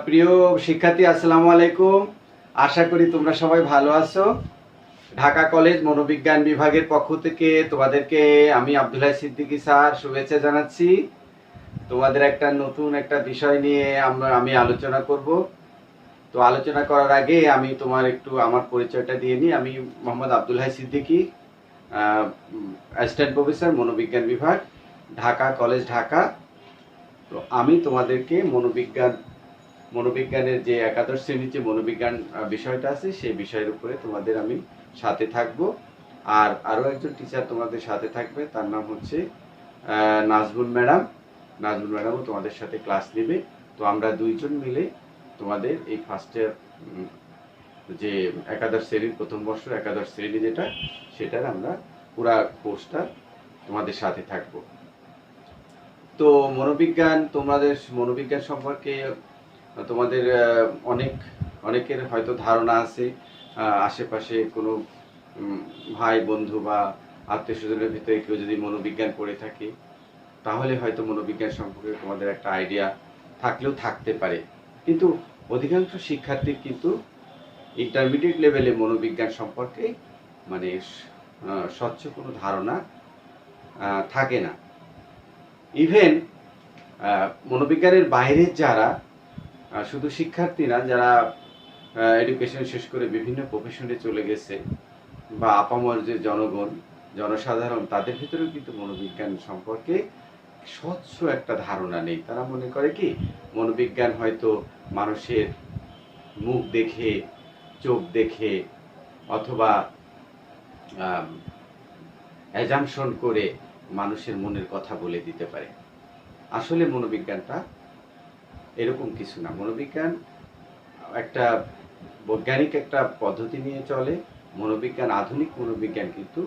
প্রিয় শিক্ষার্থী, আসসালামু আলাইকুম। আশা করি তোমরা সবাই ভালো আছো। ঢাকা কলেজ মনোবিজ্ঞান বিভাগের পক্ষ থেকে তোমাদেরকে আমি আব্দুল্লাহ সিদ্দিকী স্যার শুভেচ্ছা জানাচ্ছি। তোমাদের একটা নতুন একটা বিষয় নিয়ে আমি আলোচনা করব। তো আলোচনা করার আগে আমি তোমার একটু আমার পরিচয়টা দিয়ে নিই। আমি মোহাম্মদ আব্দুল্লাহ সিদ্দিকী, অ্যাসিস্ট্যান্ট প্রফেসর মনোবিজ্ঞান বিভাগ, ঢাকা কলেজ, ঢাকা। তো আমি তোমাদেরকে মনোবিজ্ঞানের যে একাদশ শ্রেণীর যে মনোবিজ্ঞান বিষয়টা আছে সেই বিষয়ের উপরে তোমাদের আমি সাথে থাকব। আর আরও একজন টিচার তোমাদের সাথে থাকবে, তার নাম হচ্ছে নাজমুল ম্যাডাম। নাজমুল ম্যাডামও তোমাদের সাথে ক্লাস নেবে। তো আমরা দুইজন মিলে তোমাদের এই ফার্স্ট ইয়ার যে একাদশ শ্রেণীর প্রথম বর্ষ একাদশ শ্রেণী যেটা, সেটার আমরা পুরা কোর্সটা তোমাদের সাথে থাকব। তো তোমাদের মনোবিজ্ঞান সম্পর্কে তোমাদের অনেকের হয়তো ধারণা আছে। আশেপাশে কোনো ভাই বন্ধু বা আত্মীয় স্বজনের ভিতরে কেউ যদি মনোবিজ্ঞান পড়ে থাকে, তাহলে হয়তো মনোবিজ্ঞান সম্পর্কে তোমাদের একটা আইডিয়া থাকলেও থাকতে পারে। কিন্তু অধিকাংশ শিক্ষার্থীর কিন্তু ইন্টারমিডিয়েট লেভেলে মনোবিজ্ঞান সম্পর্কে মানে স্বচ্ছ কোনো ধারণা থাকে না। ইভেন মনোবিজ্ঞানের বাইরের যারা শুধু শিক্ষার্থী না, যারা এডুকেশন শেষ করে বিভিন্ন প্রফেশনে চলে গেছে বা আপামর যে জনসাধারণ, তাদের ভিতরেও কিন্তু মনোবিজ্ঞান সম্পর্কে স্বচ্ছ একটা ধারণা নেই। তারা মনে করে কি মনোবিজ্ঞান হয়তো মানুষের মুখ দেখে, চোখ দেখে অথবা অ্যাজাম্পশন করে মানুষের মনের কথা বলে দিতে পারে। আসলে মনোবিজ্ঞানটা এরকম কিছু না। মনোবিজ্ঞান একটা বৈজ্ঞানিক একটা পদ্ধতি নিয়ে চলে। আধুনিক মনোবিজ্ঞান কিন্তু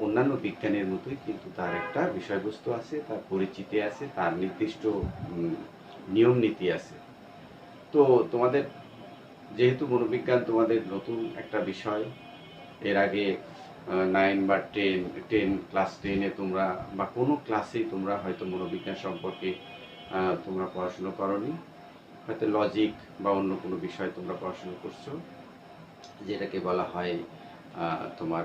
অন্যান্য বিজ্ঞানের মতোই, কিন্তু তার একটা বিষয়বস্তু আছে, তার পরিচিতি আছে, তার নির্দিষ্ট নিয়ম নীতি আছে। তো তোমাদের যেহেতু মনোবিজ্ঞান তোমাদের নতুন একটা বিষয়, এর আগে 9 বা 10 ক্লাস 10-এ তোমরা বা কোনো ক্লাসেই তোমরা হয়তো মনোবিজ্ঞান সম্পর্কে তোমরা পড়াশুনো করনি। হয়তো লজিক বা অন্য কোনো বিষয় তোমরা পড়াশুনো করছো, যেটাকে বলা হয় তোমার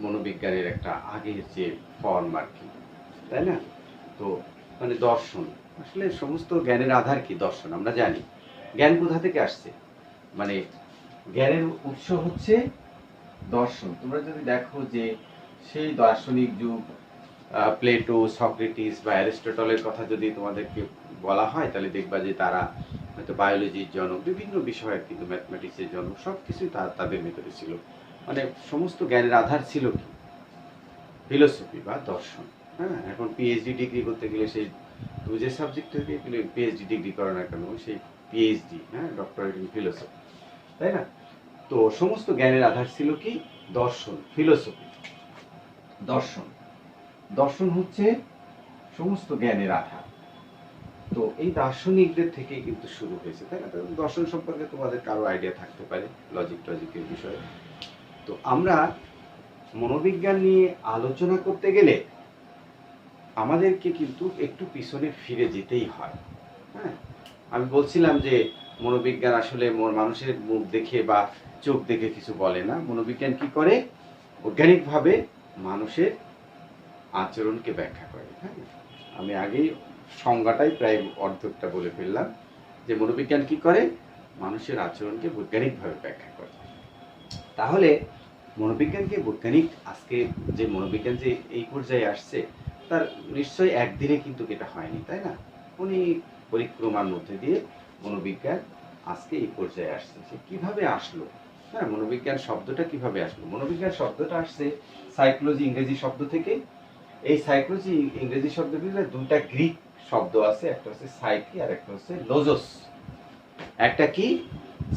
মনোবিজ্ঞানের একটা আগের যে ফর্ম আর কি, তাই না? তো মানে দর্শন, আসলে সমস্ত জ্ঞানের আধার কি দর্শন। আমরা জানি জ্ঞান কোথা থেকে আসছে, মানে জ্ঞানের উৎস হচ্ছে দর্শন। তোমরা যদি দেখো যে সেই দার্শনিক যুগ, প্লেটো, সক্রেটিস বা অ্যারিস্টটলের কথা যদি তোমাদেরকে বলা হয়, তাহলে দেখবা যে তারা হয়তো বায়োলজির জনক, বিভিন্ন বিষয়ের কিন্তু ম্যাথমেটিক্সের জনক, সব কিছুই তাদের ভিতরে ছিল। মানে সমস্ত জ্ঞানের আধার ছিল কি ফিলোসফি বা দর্শন। হ্যাঁ, এখন পিএইচডি ডিগ্রি করতে গেলে সেই তুমি যে সাবজেক্ট থেকে পিএইচডি ডিগ্রি করো না কেন, সেই পিএইচডি, হ্যাঁ, ডক্টরেট ইন ফিলোসফি, তাই না? তো সমস্ত জ্ঞানের আধার ছিল কি দর্শন, ফিলোসফি। দর্শন দর্শন হচ্ছে সমস্ত জ্ঞানের আধার। তো এই দার্শনিকদের থেকে কিন্তু শুরু হয়েছে, তাই না? দর্শন সম্পর্কে তোমাদের কারো আইডিয়া থাকতে পারে, লজিকের বিষয়ে। তো আমরা মনোবিজ্ঞান নিয়ে আলোচনা করতে গেলে আমাদেরকে কিন্তু একটু পিছনে ফিরে যেতেই হয়। হ্যাঁ, আমি বলছিলাম যে মনোবিজ্ঞান আসলে মানুষের মুখ দেখে বা চোখ দেখে কিছু বলে না। মনোবিজ্ঞান কি করে? বৈজ্ঞানিকভাবে মানুষের আচরণকে ব্যাখ্যা করে। হ্যাঁ, আমি আগেই সংজ্ঞাটাই প্রায় অর্ধেকটা বলে ফেললাম, যে মনোবিজ্ঞান কি করে? মানুষের আচরণকে বৈজ্ঞানিকভাবে ব্যাখ্যা করে। তাহলে আজকে যে মনোবিজ্ঞান যে এই পর্যায়ে আসছে, তার নিশ্চয়ই একদিনে কিন্তু এটা হয়নি, তাই না? অনেক পরিক্রমার মধ্যে দিয়ে মনোবিজ্ঞান আজকে এই পর্যায়ে আসছে। সে কিভাবে আসলো? হ্যাঁ, মনোবিজ্ঞান শব্দটা কিভাবে আসলো? মনোবিজ্ঞান শব্দটা আসছে সাইকোলজি ইংরেজি শব্দ থেকে। এই সাইকোলজি ইংরেজি শব্দের ভিতরে দুইটা গ্রিক শব্দ আছে, একটা হচ্ছে সাইকি আর একটা হচ্ছে লোজোস। একটা কি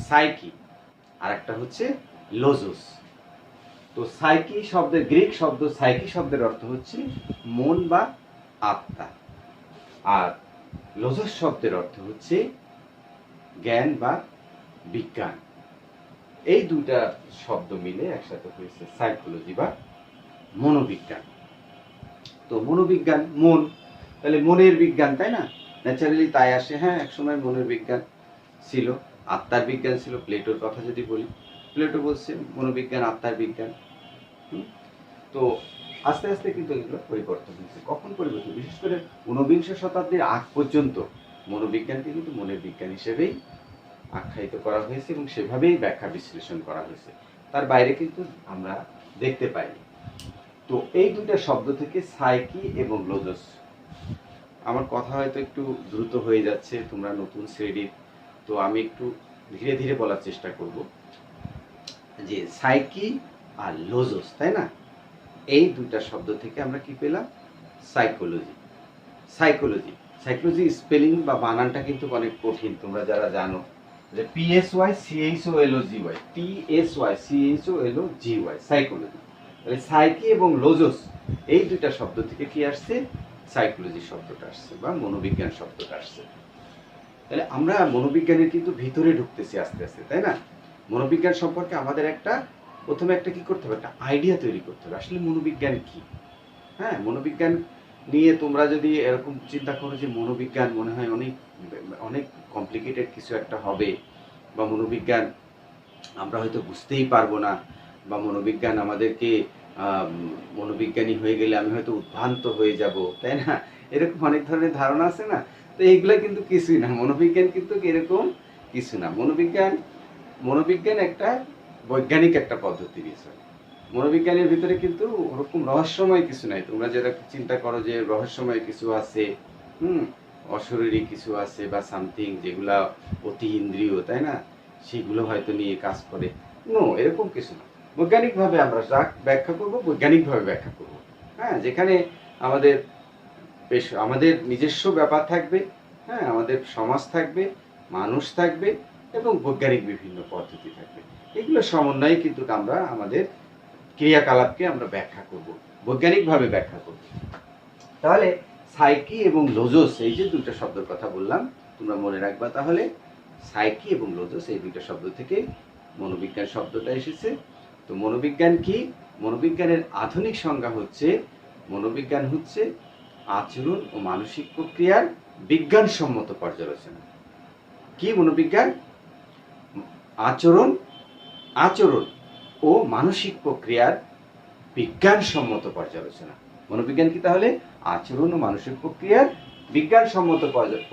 সাইকি আর একটা হচ্ছে লোজোস। তো সাইকি শব্দের গ্রিক শব্দ সাইকি শব্দের অর্থ হচ্ছে মন বা আত্মা, আর লোজোস শব্দের অর্থ হচ্ছে জ্ঞান বা বিজ্ঞান। এই দুইটা শব্দ মিলে একসাথে হয়েছে সাইকোলজি বা মনোবিজ্ঞান। তো মনোবিজ্ঞান মন, তাহলে মনের বিজ্ঞান, তাই না? ন্যাচারালি তাই আসে। হ্যাঁ, একসময় মনের বিজ্ঞান ছিল, আত্মার বিজ্ঞান ছিল। প্লেটোর কথা যদি বলি, প্লেটো বলছে মনোবিজ্ঞান আত্মার বিজ্ঞান। তো আস্তে আস্তে কিন্তু এগুলো পরিবর্তন হয়েছে। কখন পরিবর্তন? বিশেষ করে ঊনবিংশ শতাব্দীর আগ পর্যন্ত মনোবিজ্ঞানকে কিন্তু মনের বিজ্ঞান হিসেবেই আখ্যায়িত করা হয়েছে এবং সেভাবেই ব্যাখ্যা বিশ্লেষণ করা হয়েছে। তার বাইরে কিন্তু আমরা দেখতে পাইনি। তো এই দুইটা শব্দ থেকে সাইকি এবং লোজস, আমার কথা হয়তো একটু দ্রুত হয়ে যাচ্ছে, তোমরা নতুন শ্রেণীর, তো আমি একটু ধীরে ধীরে বলার চেষ্টা করব। যে সাইকি আর লোজস, তাই না, এই দুইটা শব্দ থেকে আমরা কি পেলাম? সাইকোলজি। সাইকোলজি সাইকোলজি স্পেলিং বা বানানটা কিন্তু অনেক কঠিন, তোমরা যারা জানো যে PSYCHOLOGY, TSYCHOLOGY, সাইকোলজি। তাহলে সাইকি এবং লোজস এই দুইটা শব্দ থেকে কি আসছে? সাইকোলজি শব্দটা আসছে বা মনোবিজ্ঞান শব্দটা আসছে। তাহলে আমরা মনোবিজ্ঞানের কিন্তু ভিতরে ঢুকতেছি আস্তে আস্তে, তাই না? মনোবিজ্ঞান সম্পর্কে আমাদের প্রথমে একটা কি করতে হবে? একটা আইডিয়া তৈরি করতে হবে আসলে মনোবিজ্ঞান কি। হ্যাঁ, মনোবিজ্ঞান নিয়ে তোমরা যদি এরকম চিন্তা করো যে মনোবিজ্ঞান মনে হয় অনেক অনেক কমপ্লিকেটেড কিছু একটা হবে, বা মনোবিজ্ঞান আমরা হয়তো বুঝতেই পারবো না, বা মনোবিজ্ঞান আমাদেরকে মনোবিজ্ঞানী হয়ে গেলে আমি হয়তো উদ্ভ্রান্ত হয়ে যাব, তাই না? এরকম অনেক ধরনের ধারণা আছে না? তো এইগুলো কিন্তু কিছুই না, মনোবিজ্ঞান কিন্তু এরকম কিছু না। মনোবিজ্ঞান একটা বৈজ্ঞানিক একটা পদ্ধতির বিষয়। মনোবিজ্ঞানের ভিতরে কিন্তু ওরকম রহস্যময় কিছু নাই। তোমরা যেটা চিন্তা করো যে রহস্যময় কিছু আছে, অশরীরী কিছু আছে বা সামথিং যেগুলা অতি ইন্দ্রিয়, তাই না, সেগুলো হয়তো নিয়ে কাজ করে। নো, এরকম কিছু না। বৈজ্ঞানিকভাবে আমরা যা ব্যাখ্যা করব, বৈজ্ঞানিকভাবে ব্যাখ্যা করব। হ্যাঁ, যেখানে আমাদের আমাদের নিজস্ব ব্যাপার থাকবে, হ্যাঁ, আমাদের সমাজ থাকবে, মানুষ থাকবে এবং বৈজ্ঞানিক বিভিন্ন পদ্ধতি থাকবে। এগুলো সমন্বয়ে কিন্তু আমরা আমাদের ক্রিয়াকলাপকে আমরা ব্যাখ্যা করব, বৈজ্ঞানিকভাবে ব্যাখ্যা করব। তাহলে সাইকি এবং লোজস, এই যে দুটো শব্দের কথা বললাম, তোমরা মনে রাখবা। তাহলে সাইকি এবং লোজস এই দুটো শব্দ থেকে মনোবিজ্ঞান শব্দটা এসেছে। তো মনোবিজ্ঞান কি? মনোবিজ্ঞানের আধুনিক সংজ্ঞা হচ্ছে, মনোবিজ্ঞান হচ্ছে আচরণ ও মানসিক প্রক্রিয়ার বিজ্ঞানসম্মত পর্যালোচনা। কি মনোবিজ্ঞান? আচরণ ও মানসিক প্রক্রিয়ার বিজ্ঞানসম্মত পর্যালোচনা। মনোবিজ্ঞান কি? তাহলে আচরণ ও মানসিক প্রক্রিয়ার বিজ্ঞানসম্মত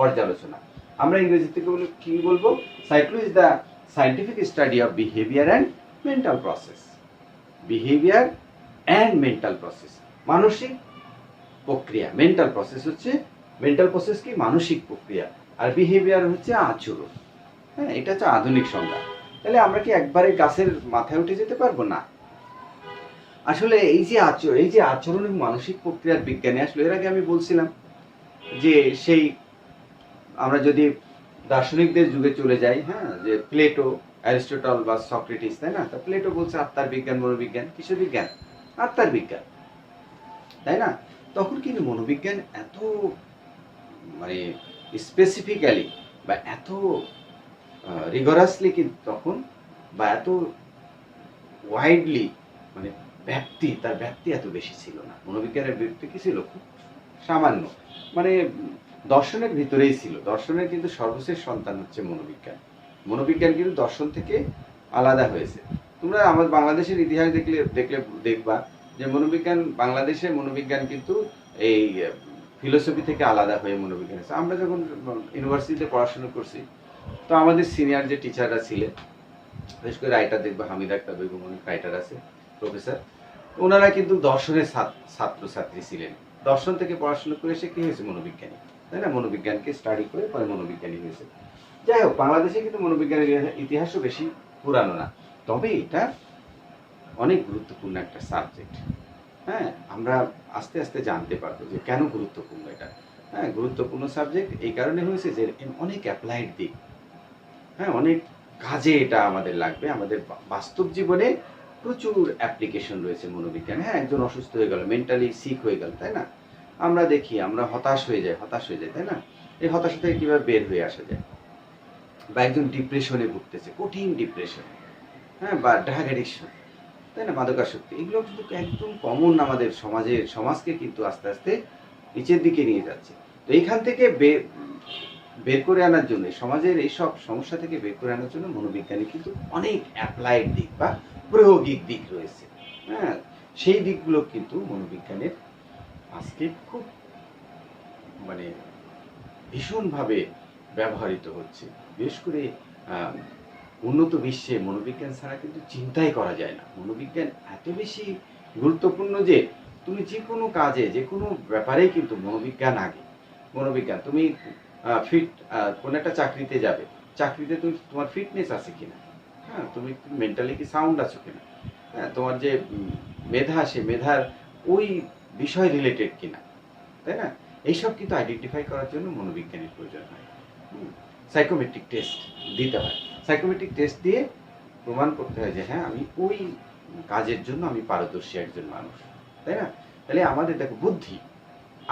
পর্যালোচনা। আমরা ইংরেজিতে কি বলবো? Psychology is the scientific study of behaviour and mental process. Behaviour and mental process, মানসিক প্রক্রিয়া। মেন্টাল প্রসেস কি? মানসিক প্রক্রিয়া। আর বিহেভিয়ার হচ্ছে আচরণ। হ্যাঁ, এটা হচ্ছে আধুনিক সংজ্ঞা। তাহলে আমরা কি একবারে গাছের মাথায় উঠে যেতে পারবো না? আসলে এই যে আচরণ এবং মানসিক প্রক্রিয়ার বিজ্ঞানে, আসলে এর আগে আমি বলছিলাম যে সেই আমরা যদি দার্শনিকদের যুগে চলে যাই, হ্যাঁ, যে প্লেটো, অ্যারিস্টটল বা সক্রেটিস, তাই না? তা প্লেটো বলছে আত্মার বিজ্ঞান। মনোবিজ্ঞান কিসের বিজ্ঞান? আত্মার বিজ্ঞান, তাই না? তখন কিন্তু মনোবিজ্ঞান এত মানে স্পেসিফিক্যালি বা এত রিগরাসলি কিন্তু তখন, বা এত ওয়াইডলি, মানে তার ব্যাপ্তি এত বেশি ছিল না। মনোবিজ্ঞানের ব্যাপ্তি কি ছিল? খুব সামান্য, মানে দর্শনের ভিতরেই ছিল। দর্শনের কিন্তু সর্বশেষ সন্তান হচ্ছে মনোবিজ্ঞান। মনোবিজ্ঞান কিন্তু দর্শন থেকে আলাদা হয়েছে। তোমরা আমাদের বাংলাদেশের ইতিহাস দেখবা যে বাংলাদেশের মনোবিজ্ঞান কিন্তু এই ফিলোসফি থেকে আলাদা হয়ে মনোবিজ্ঞান আছে। আমরা যখন ইউনিভার্সিটিতে পড়াশোনা করছি, তো আমাদের সিনিয়র যে টিচাররা ছিলেন, বিশেষ করে রাইটার দেখবা, হামিদ আক্তার বেগম, অনেক রাইটার আছে, প্রফেসর, ওনারা কিন্তু দর্শনের ছাত্রছাত্রী ছিলেন। দর্শন থেকে পড়াশোনা করে সে কি হয়েছে? মনোবিজ্ঞানী, তাই না? মনোবিজ্ঞানকে স্টাডি করে পরে মনোবিজ্ঞানী হয়েছে। যাই হোক, বাংলাদেশে কিন্তু মনোবিজ্ঞানের ইতিহাসও বেশি পুরানো না, তবে এটা অনেক গুরুত্বপূর্ণ একটা সাবজেক্ট। হ্যাঁ, আমরা আস্তে আস্তে জানতে পারবো যে কেন গুরুত্বপূর্ণ এটা। হ্যাঁ, গুরুত্বপূর্ণ সাবজেক্ট এই কারণে হয়েছে যে অনেক অ্যাপ্লাইড দিক, হ্যাঁ, অনেক কাজে এটা আমাদের লাগবে। আমাদের বাস্তব জীবনে প্রচুর অ্যাপ্লিকেশন রয়েছে মনোবিজ্ঞান। হ্যাঁ, একজন অসুস্থ হয়ে গেল, মেন্টালি সিক হয়ে গেল, তাই না? আমরা দেখি, আমরা হতাশ হয়ে যাই, তাই না? এই হতাশা থেকে কিভাবে বের হয়ে আসা যায়, বা একজন ডিপ্রেশনে ভুগতেছে, কঠিন ডিপ্রেশন, হ্যাঁ, বা ড্রাগ অ্যাডিকশন, তাই না, মাদকাসক্তি, এগুলো কিন্তু একদম কমন আমাদের সমাজকে কিন্তু আস্তে আস্তে নিচের দিকে নিয়ে যাচ্ছে। তো এইখান থেকে বের করে আনার জন্য, সমাজের এইসব সমস্যা থেকে বের করে আনার জন্য মনোবিজ্ঞানী কিন্তু অনেক অ্যাপ্লাইড দিক বা প্রায়োগিক দিক রয়েছে। হ্যাঁ, সেই দিকগুলো কিন্তু মনোবিজ্ঞানের আজকে খুব মানে ভীষণভাবে ব্যবহৃত হচ্ছে। বিশেষ করে উন্নত বিশ্বে মনোবিজ্ঞান ছাড়া কিন্তু চিন্তাই করা যায় না। মনোবিজ্ঞান এত বেশি গুরুত্বপূর্ণ যে তুমি যে কোনো কাজে, যে কোনো ব্যাপারেই কিন্তু মনোবিজ্ঞান আগে। মনোবিজ্ঞান, তুমি ফিট কোনো একটা চাকরিতে যাবে, চাকরিতে তুমি তোমার ফিটনেস আছে কিনা, হ্যাঁ, তুমি মেন্টালি কি সাউন্ড আছো কিনা, হ্যাঁ, তোমার যে মেধা, সে মেধার ওই বিষয় রিলেটেড কিনা, তাই না? এইসব কিন্তু আইডেন্টিফাই করার জন্য মনোবিজ্ঞানের প্রয়োজন হয়। সাইকোমেট্রিক টেস্ট দিতে হয়। সাইকোমেট্রিক টেস্ট দিয়ে প্রমাণ করতে হয় যে হ্যাঁ, আমি ওই কাজের জন্য আমি পারদর্শী একজন মানুষ, তাই না? তাহলে আমাদের দেখো বুদ্ধি,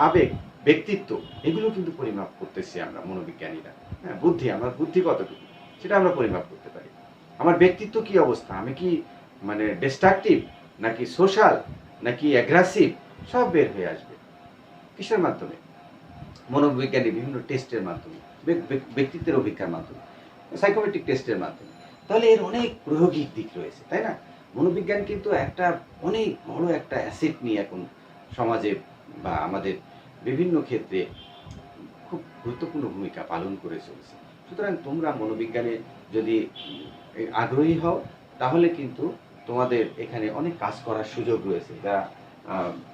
আবেগ, ব্যক্তিত্ব, এগুলো কিন্তু পরিমাপ করতেছি আমরা মনোবিজ্ঞানীরা। হ্যাঁ, বুদ্ধি, আমার বুদ্ধি কতটুকু সেটা আমরা পরিমাপ করতে পারি। আমার ব্যক্তিত্ব কি অবস্থা, আমি কি মানে ডিস্ট্রাকটিভ নাকি সোশ্যাল নাকি অ্যাগ্রেসিভ, সব বের হয়ে আসবে। কিসের মাধ্যমে? মনোবিজ্ঞানী বিভিন্ন টেস্টের মাধ্যমে, ব্যক্তিত্বের অভিজ্ঞার মাধ্যমে, সাইকোমেট্রিক টেস্টের মাধ্যমে। তাহলে এর অনেক প্রায়োগিক দিক রয়েছে, তাই না? মনোবিজ্ঞান কিন্তু একটা অনেক বড় একটা অ্যাসেট নিয়ে এখন সমাজে বা আমাদের বিভিন্ন ক্ষেত্রে খুব গুরুত্বপূর্ণ ভূমিকা পালন করে চলছে। সুতরাং তোমরা মনোবিজ্ঞানে যদি আগ্রহী হও, তাহলে কিন্তু তোমাদের এখানে অনেক কাজ করার সুযোগ রয়েছে, যারা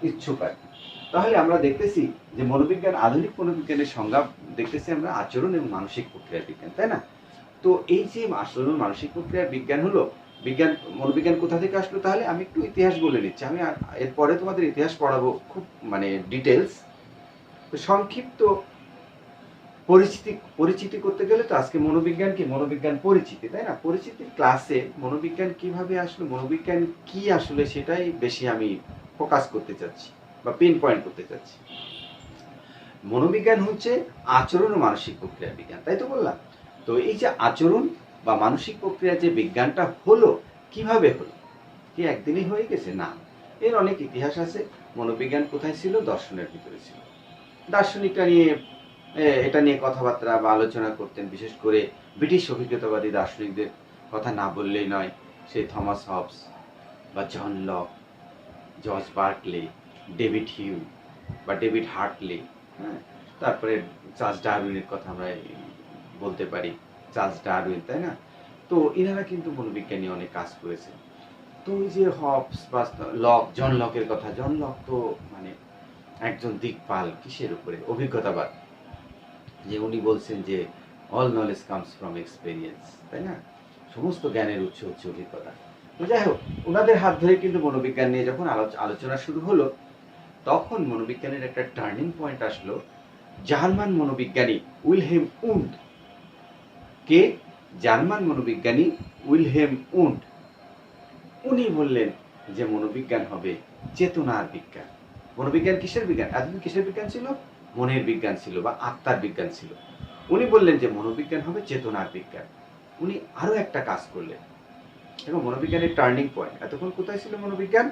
ইচ্ছুক আর কি। তাহলে আমরা দেখতেছি যে মনোবিজ্ঞান, আধুনিক মনোবিজ্ঞানের সংজ্ঞা দেখতেছি আমরা আচরণ এবং মানসিক প্রক্রিয়া বিজ্ঞান, তাই না? তো এই যে আচরণ মানসিক প্রক্রিয়ার বিজ্ঞান হলো, বিজ্ঞান, মনোবিজ্ঞান কোথা থেকে আসলো? তাহলে আমি একটু ইতিহাস বলে নিচ্ছি। আমি এরপরে তোমাদের ইতিহাস পড়াবো খুব মানে ডিটেলস। তো সংক্ষিপ্ত পরিচিতি করতে গেলে তো আজকে মনোবিজ্ঞান কি, মনোবিজ্ঞান পরিচিতি, তাই না? পরিচিতির ক্লাসে মনোবিজ্ঞান কিভাবে আসলো, মনোবিজ্ঞান কি আসলে, সেটাই বেশি আমি ফোকাস করতে চাচ্ছি বা পিন পয়েন্ট করতে চাচ্ছি। মনোবিজ্ঞান হচ্ছে আচরণ ও মানসিক প্রক্রিয়া বিজ্ঞান, তাই তো বললাম। তো এই যে আচরণ বা মানসিক প্রক্রিয়া যে বিজ্ঞানটা হলো, কিভাবে হলো? কি একদিনই হয়ে গেছে? না, এর অনেক ইতিহাস আছে। মনোবিজ্ঞান কোথায় ছিল? দর্শনের ভিতরে ছিল। দার্শনিকরা নিয়ে এটা নিয়ে কথাবার্তা বা আলোচনা করতেন। বিশেষ করে ব্রিটিশ অভিজ্ঞতাবাদী দার্শনিকদের কথা না বললেই নয়। সেই থমাস হবস বা John Locke, George Berkeley, David Hume বা ডেভিড হার্টলে, হ্যাঁ, তারপরে চার্লস ডারউইনের কথা আমরা বলতে পারি, চার্লস ডারউইন, তাই না? তো এনারা কিন্তু মনোবিজ্ঞানী অনেক কাজ করেছেন। তো ওই যে হবস বা লক, জন লকের কথা, জন লক তো মানে একজন দিকপাল কিসের উপরে? অভিজ্ঞতাবাদ। যে উনি বলছেন যে all knowledge comes from experience, তাই না? সমস্ত জ্ঞানের উৎস হচ্ছে অভিজ্ঞতা। তো যাই হোক, ওনাদের হাত ধরে কিন্তু মনোবিজ্ঞান নিয়ে যখন আলোচনা শুরু হলো, তখন মনোবিজ্ঞানের একটা টার্নিং পয়েন্ট আসলো। জার্মান মনোবিজ্ঞানী উইলহেম উন্ড, কে? জার্মান মনোবিজ্ঞানী উইলহেম উন্ড, উনি বললেন যে মনোবিজ্ঞান হবে চেতনার বিজ্ঞান। মনোবিজ্ঞান কিসের বিজ্ঞান? এতদিন কিসের বিজ্ঞান ছিল? মনের বিজ্ঞান ছিল বা আত্মার বিজ্ঞান ছিল। উনি বললেন যে মনোবিজ্ঞান হবে চেতনার বিজ্ঞান। উনি আরো একটা কাজ করলেন, এবং মনোবিজ্ঞানের টার্নিং পয়েন্ট। এতক্ষণ কোথায় ছিল মনোবিজ্ঞান?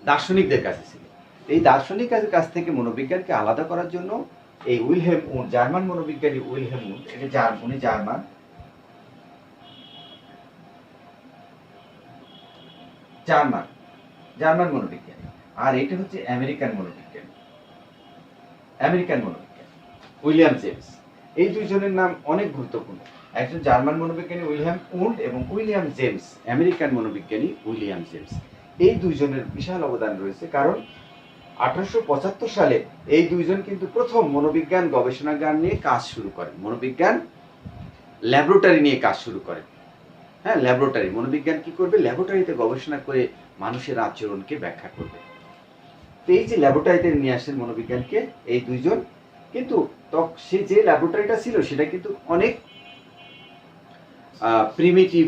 দার্শনিকদের কাছে ছিল। এই দার্শনিকদের কাছ থেকে মনোবিজ্ঞানকে আলাদা করার জন্য এই উইলহেম উন্ড, জার্মান মনোবিজ্ঞানী উইলহেম উন্ড, উনি জার্মান মনোবিজ্ঞানী, আর এটা হচ্ছে আমেরিকান মনোবিজ্ঞানী, উইলিয়াম জেমস। এই দুইজনের নাম অনেক গুরুত্বপূর্ণ। একজন জার্মান মনোবিজ্ঞানী উইলিয়াম উন্ড এবং উইলিয়াম জেমস, আমেরিকান মনোবিজ্ঞানী উইলিয়াম জেমস। এই দুইজনের বিশাল অবদান রয়েছে, কারণ 1875 সালে এই দুইজন কিন্তু প্রথম মনোবিজ্ঞান গবেষণাগার নিয়ে কাজ শুরু করেন। মনোবিজ্ঞান ল্যাবরেটরি নিয়ে কাজ শুরু করেন। হ্যাঁ, ল্যাবরেটরি, মনোবিজ্ঞান কি করবে? ল্যাবরেটরিতে গবেষণা করে মানুষের আচরণকে ব্যাখ্যা করবে। তো এই যে ল্যাবরেটরিতে নিয়ে আসেন মনোবিজ্ঞানকে এই দুইজন, কিন্তু সে যে ল্যাবরেটরিটা ছিল সেটা কিন্তু অনেক প্রিমিটিভ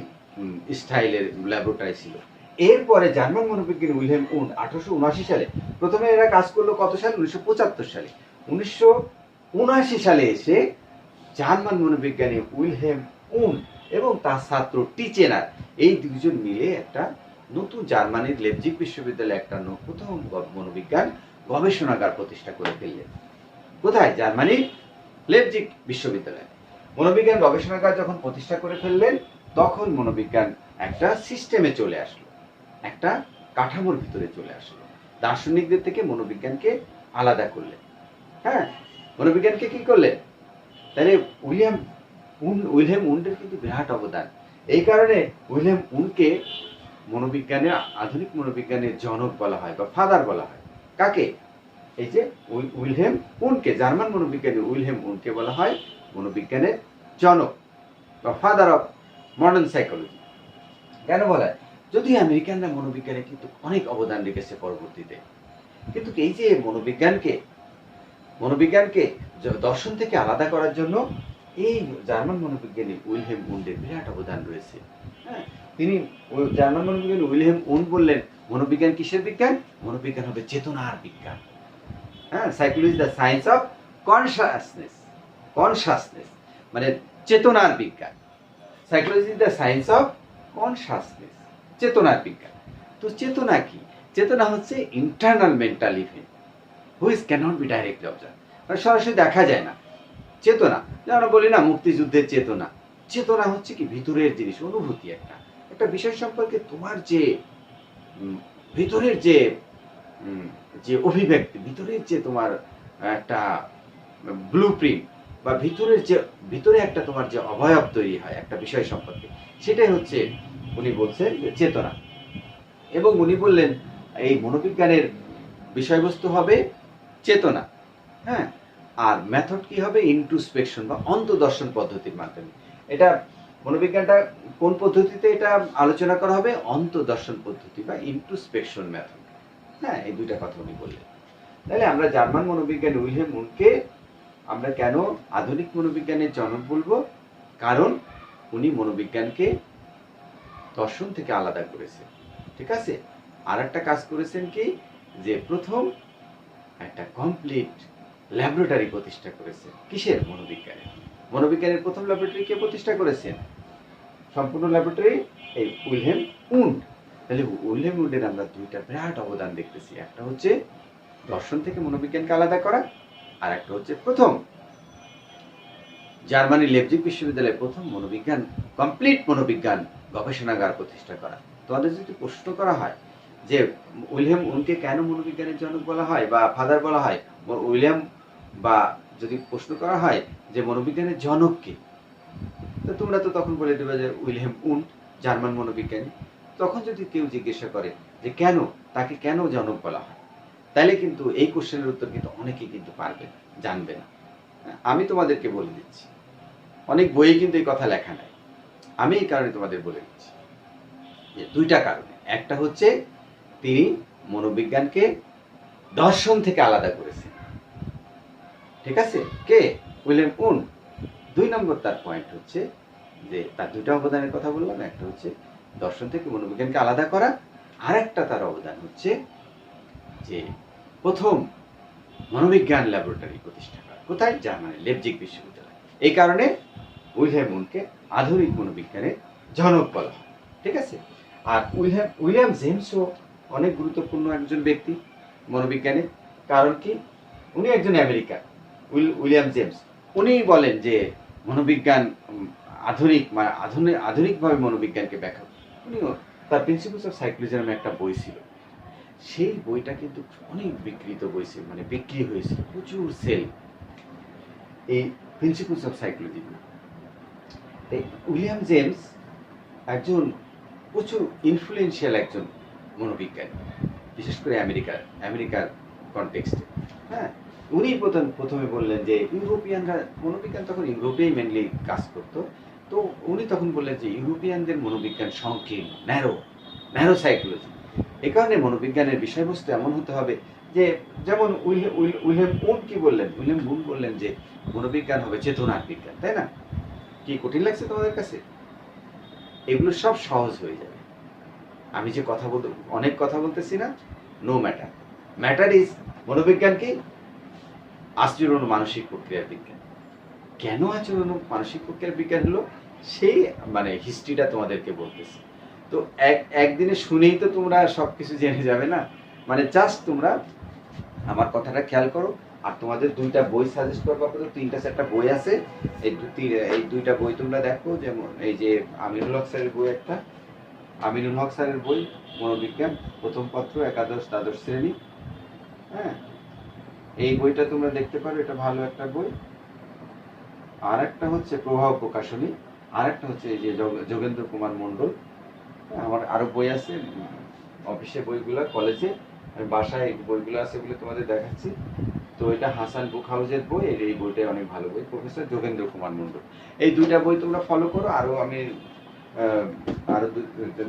স্টাইলের ল্যাবরেটরি ছিল। এরপরে জার্মান মনোবিজ্ঞানী উইলহেম উন্ড 1879 সালে, প্রথমে এরা কাজ করলো কত সালে? 1975 সালে। 1979 সালে এসে জার্মান মনোবিজ্ঞানী উইলহেম উন্ড এবং তার ছাত্র টিচেনার, এই দুইজন মিলে একটা নতুন জার্মানির লেপজিগ বিশ্ববিদ্যালয়ে একটা প্রথম মনোবিজ্ঞান গবেষণাগার প্রতিষ্ঠা করে ফেললেন। কোথায়? জার্মানির লেপজিগ বিশ্ববিদ্যালয়। মনোবিজ্ঞান গবেষণাগার যখন প্রতিষ্ঠা করে ফেললেন, তখন মনোবিজ্ঞান একটা সিস্টেমে চলে আসলো, একটা কাঠামোর ভিতরে চলে আসলো। দার্শনিকদের থেকে মনোবিজ্ঞানকে আলাদা করলেন। হ্যাঁ, মনোবিজ্ঞানকে কি করলেন? তাহলে উইলহেম উন্ডের কিন্তু বিরাট অবদান। এই কারণে উইলহেম উন্ডকে মনোবিজ্ঞানের, আধুনিক মনোবিজ্ঞানের জনক বলা হয় বা ফাদার বলা হয়। কাকে? এই যে উইলহেম উন্ডকে, জার্মান মনোবিজ্ঞানী উইলহেম উন্ডকে বলা হয় মনোবিজ্ঞানের জনক বা ফাদার অফ মডার্ন সাইকোলজি। কেন বলা হয়? যদিও আমেরিকানরা মনোবিজ্ঞানে কিন্তু অনেক অবদান রেখেছে পরবর্তীতে, কিন্তু এই যে মনোবিজ্ঞানকে দর্শন থেকে আলাদা করার জন্য এই জার্মান মনোবিজ্ঞানী উইলহেম উন্ডের বিরাট অবদান রয়েছে। হ্যাঁ, তিনি জার্মান মনোবিজ্ঞানী উইলহেম উন্ড বললেন, মনোবিজ্ঞান কিসের বিজ্ঞান? মনোবিজ্ঞান হবে চেতনার বিজ্ঞান। হ্যাঁ, psychology the science of consciousness, মানে চেতনার বিজ্ঞান। Psychology the science of consciousness, চেতনার বিজ্ঞান। তো চেতনা কি? চেতনা হচ্ছে internal mental event which cannot be directly observe, মানে সরাসরি দেখা যায় না। চেতনা, যেমন বলি না মুক্তিযুদ্ধের চেতনা, চেতনা হচ্ছে কি ভিতরের জিনিস, অনুভূতি, একটা বিষয় সম্পর্কে তোমার যে ভিতরের যে যে অভিব্যক্তি, ভিতরের যে তোমার একটা ব্লুপ্রিন্ট বা ভিতরে একটা তোমার যে অবয়ব তৈরি হয় একটা বিষয় সম্পর্কে, সেটাই হচ্ছে উনি বলছেন চেতনা। এবং উনি বললেন এই মনোবিজ্ঞানের বিষয়বস্তু হবে চেতনা। হ্যাঁ, আর মেথড কি হবে? ইন্ট্রোস্পেকশন বা অন্তর্দর্শন পদ্ধতির মাধ্যমে। এটা মনোবিজ্ঞানটা কোন পদ্ধতিতে এটা আলোচনা করা হবে? অন্তর্দর্শন পদ্ধতি বা ইন্ট্রোস্পেকশন মেথড। হ্যাঁ, এই দুইটা কথা উনি বললেন। তাহলে আমরা জার্মান মনোবিজ্ঞানী উইলহেম উন্ডকে আমরা কেন আধুনিক মনোবিজ্ঞানের জনক বলবো? কারণ উনি মনোবিজ্ঞানকে দর্শন থেকে আলাদা করেছেন। ঠিক আছে, আর একটা কাজ করেছেন কি, যে প্রথম একটা কমপ্লিট ল্যাবরেটরি প্রতিষ্ঠা করেছেন। কিসের? মনোবিজ্ঞানের প্রথম ল্যাবরেটরি কে প্রতিষ্ঠা করেছেন? সম্পূর্ণ ল্যাবরেটরি এই উইলহেম উন্ড। তাহলে উইলহেম উন্ডের আমরা দুইটা বিরাট অবদান দেখতেছি, একটা হচ্ছে দর্শন থেকে মনোবিজ্ঞানকে আলাদা করা, আর একটা হচ্ছে প্রথম জার্মানির লেপজিগ বিশ্ববিদ্যালয়ে প্রথম কমপ্লিট মনোবিজ্ঞান গবেষণাগার প্রতিষ্ঠা করা। তোমাদের যদি প্রশ্ন করা হয় যে উইলহেম উন্ডকে কেন মনোবিজ্ঞানের জনক বলা হয় বা ফাদার বলা হয়, উইলিয়াম, বা যদি প্রশ্ন করা হয় যে মনোবিজ্ঞানের জনক কে, তো তোমরা তো তখন বলে দেবে যে উইলহেম উন্ড, জার্মান মনোবিজ্ঞানী। তখন যদি কেউ জিজ্ঞাসা করে যে কেন, তাকে কেন জনক বলা হয়, তাহলে কিন্তু এই কোশ্চেনের উত্তর কিন্তু অনেকেই কিন্তু পারবে না, জানবে না। আমি তোমাদেরকে বলে দিচ্ছি, অনেক বইয়ে কিন্তু এই কথা লেখা নাই, আমি এই কারণে তোমাদের বলে দিচ্ছি যে দুইটা কারণে। একটা হচ্ছে তিনি মনোবিজ্ঞানকে দর্শন থেকে আলাদা করেছেন। ঠিক আছে, কে? Wilhelm wound. দুই নম্বর তার পয়েন্ট হচ্ছে যে তার দুইটা অবদানের কথা বললাম, একটা হচ্ছে দর্শন থেকে মনোবিজ্ঞানকে আলাদা করা, আর একটা তার অবদান হচ্ছে যে প্রথম মনোবিজ্ঞান ল্যাবরেটরি প্রতিষ্ঠা করা। কোথায়? জার্মানি লেপজিগ বিশ্ববিদ্যালয়। এই কারণে উইলহেম উন্ডকে আধুনিক মনোবিজ্ঞানের জনক বলা হয়। ঠিক আছে, আর উইলিয়াম জেমসও অনেক গুরুত্বপূর্ণ একজন ব্যক্তি মনোবিজ্ঞানে। কারণ কি? উনি একজন আমেরিকান। উইলিয়াম জেমস উনি বলেন যে মনোবিজ্ঞান আধুনিকভাবে মনোবিজ্ঞানকে ব্যাখ্যা। উনিও তার প্রিন্সিপালস অফ সাইকোলজি নামে একটা বই ছিল, সেই বইটা কিন্তু অনেক বিক্রিত বই ছিল, মানে বিক্রি হয়েছিল, প্রচুর সেল এই principles of psychology. William James একজন প্রচুর ইনফ্লুয়েন্সিয়াল একজন মনোবিজ্ঞানী, বিশেষ করে আমেরিকার কনটেক্সটে। হ্যাঁ, উনি প্রথমে বললেন যে ইউরোপিয়ানরা, মনোবিজ্ঞান তখন ইউরোপেই মেনলি কাজ করতো, তো উনি তখন বললেন যে ইউরোপিয়ানদের মনোবিজ্ঞান সংকীর্ণ, ন্যারো সাইকোলজি। এ কারণে মনোবিজ্ঞানের বিষয়বস্তু এমন হতে হবে যে, যেমন উইলহেম উন্ড কি বললেন? উইলহেম উন্ড বললেন যে মনোবিজ্ঞান হবে চেতনার বিজ্ঞান। তাই না? কি কঠিন লাগছে তোমাদের কাছে? এগুলো সব সহজ হয়ে যাবে। আমি যে অনেক কথা বলতেছি না, নো ম্যাটার। ম্যাটার ইজ মনোবিজ্ঞান কি? আচরণ ও মানসিক প্রক্রিয়ার বিজ্ঞান। কেন আচরণ ও মানসিক প্রক্রিয়ার বিজ্ঞান হলো, সেই মানে হিস্ট্রিটা তোমাদেরকে বলতেছি। তো একদিনে শুনেই তো তোমরা সবকিছু জেনে যাবে না, মানে জাস্ট তোমরা আমার কথাটা খেয়াল করো আর তোমাদের দুইটা বই সাজেস্ট করবো, আপনাদের 3-4টা বই আছে, এই দুইটা বই তোমরা দেখো। যেমন এই যে আমিনুল হক স্যারের বই, একটা আমিনুল হক স্যারের বই মনোবিজ্ঞান প্রথম পত্র, একাদশ দ্বাদশ শ্রেণী। হ্যাঁ, এই বইটা তোমরা দেখতে পারো, এটা ভালো একটা বই। আর একটা হচ্ছে প্রবাহ প্রকাশনী, আর একটা হচ্ছে এই যে যোগেন্দ্র কুমার মণ্ডল। আমার আরো বই আছে, অফিসে বইগুলো, কলেজে, আমি বাসায় বইগুলো আছে বলে তোমাদের দেখাচ্ছি। তো এটা হাসান বুক হাউসের বই, এই বইটা অনেক ভালো বই, প্রফেসর যোগেন্দ্র কুমার মণ্ডল। এই দুইটা বই তোমরা ফলো করো। আমি আরো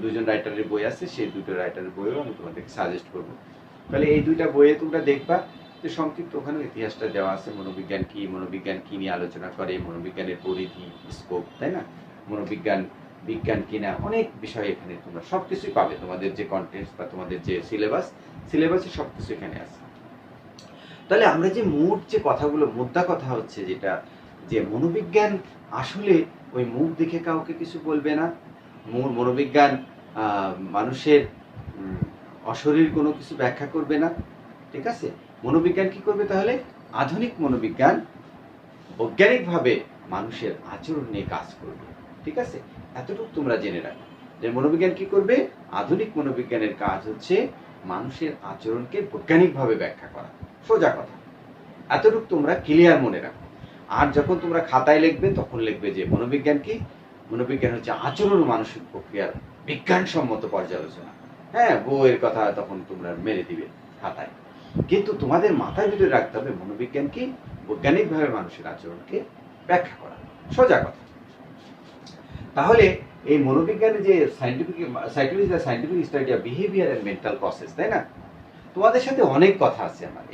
দুজন রাইটারের বই আছে, সেই দুটো রাইটারের বইও আমি তোমাদেরকে সাজেস্ট করবো। তাহলে এই দুইটা বইয়ে তোমরা দেখবা যে সংক্ষিপ্ত ওখানে ইতিহাসটা দেওয়া আছে, মনোবিজ্ঞান কি নিয়ে আলোচনা করে, মনোবিজ্ঞানের পরিধি, স্কোপ, তাই না, মনোবিজ্ঞান বিজ্ঞান কিনা, অনেক বিষয় এখানে তোমরা সবকিছুই পাবে। তোমাদের যে কন্টেন্টস বা তোমাদের যে সিলেবাসে সবকিছু এখানে আছে। তাহলে আমরা যে মোট যে কথাগুলো, মুদ্রা কথা হচ্ছে যেটা, যে মনোবিজ্ঞান আসলে ওই মুখ দেখে কাউকে কিছু বলবে না। মনোবিজ্ঞান মানুষের অশরীর কোনো কিছু ব্যাখ্যা করবে না, ঠিক আছে। মনোবিজ্ঞান কি করবে তাহলে? আধুনিক মনোবিজ্ঞান বৈজ্ঞানিকভাবে মানুষের আচরণ নিয়ে কাজ করবে, ঠিক আছে। এতটুকু তোমরা জেনে রাখো যে মনোবিজ্ঞান কি করবে। আধুনিক মনোবিজ্ঞানের কাজ হচ্ছে মানুষের আচরণকে বৈজ্ঞানিকভাবে ব্যাখ্যা করা, সোজা কথা। এতটুকু তোমরা ক্লিয়ার মনে রাখো। আর যখন তোমরা খাতায় লিখবে তখন লিখবে যে মনোবিজ্ঞান কি? মনোবিজ্ঞান হচ্ছে আচরণ ও মানসিক প্রক্রিয়ার বিজ্ঞানসম্মত পর্যালোচনা। হ্যাঁ, বইয়ের কথা তখন তোমরা মেরে দিবে খাতায়, কিন্তু তোমাদের মাথার ভিতরে রাখতে হবে মনোবিজ্ঞান কি? বৈজ্ঞানিকভাবে মানুষের আচরণকে ব্যাখ্যা করা, সোজা কথা। তাহলে এই মনোবিজ্ঞানে যে psychology study of behaviour and mental process, তাই না? তোমাদের সাথে অনেক কথা আছে আমার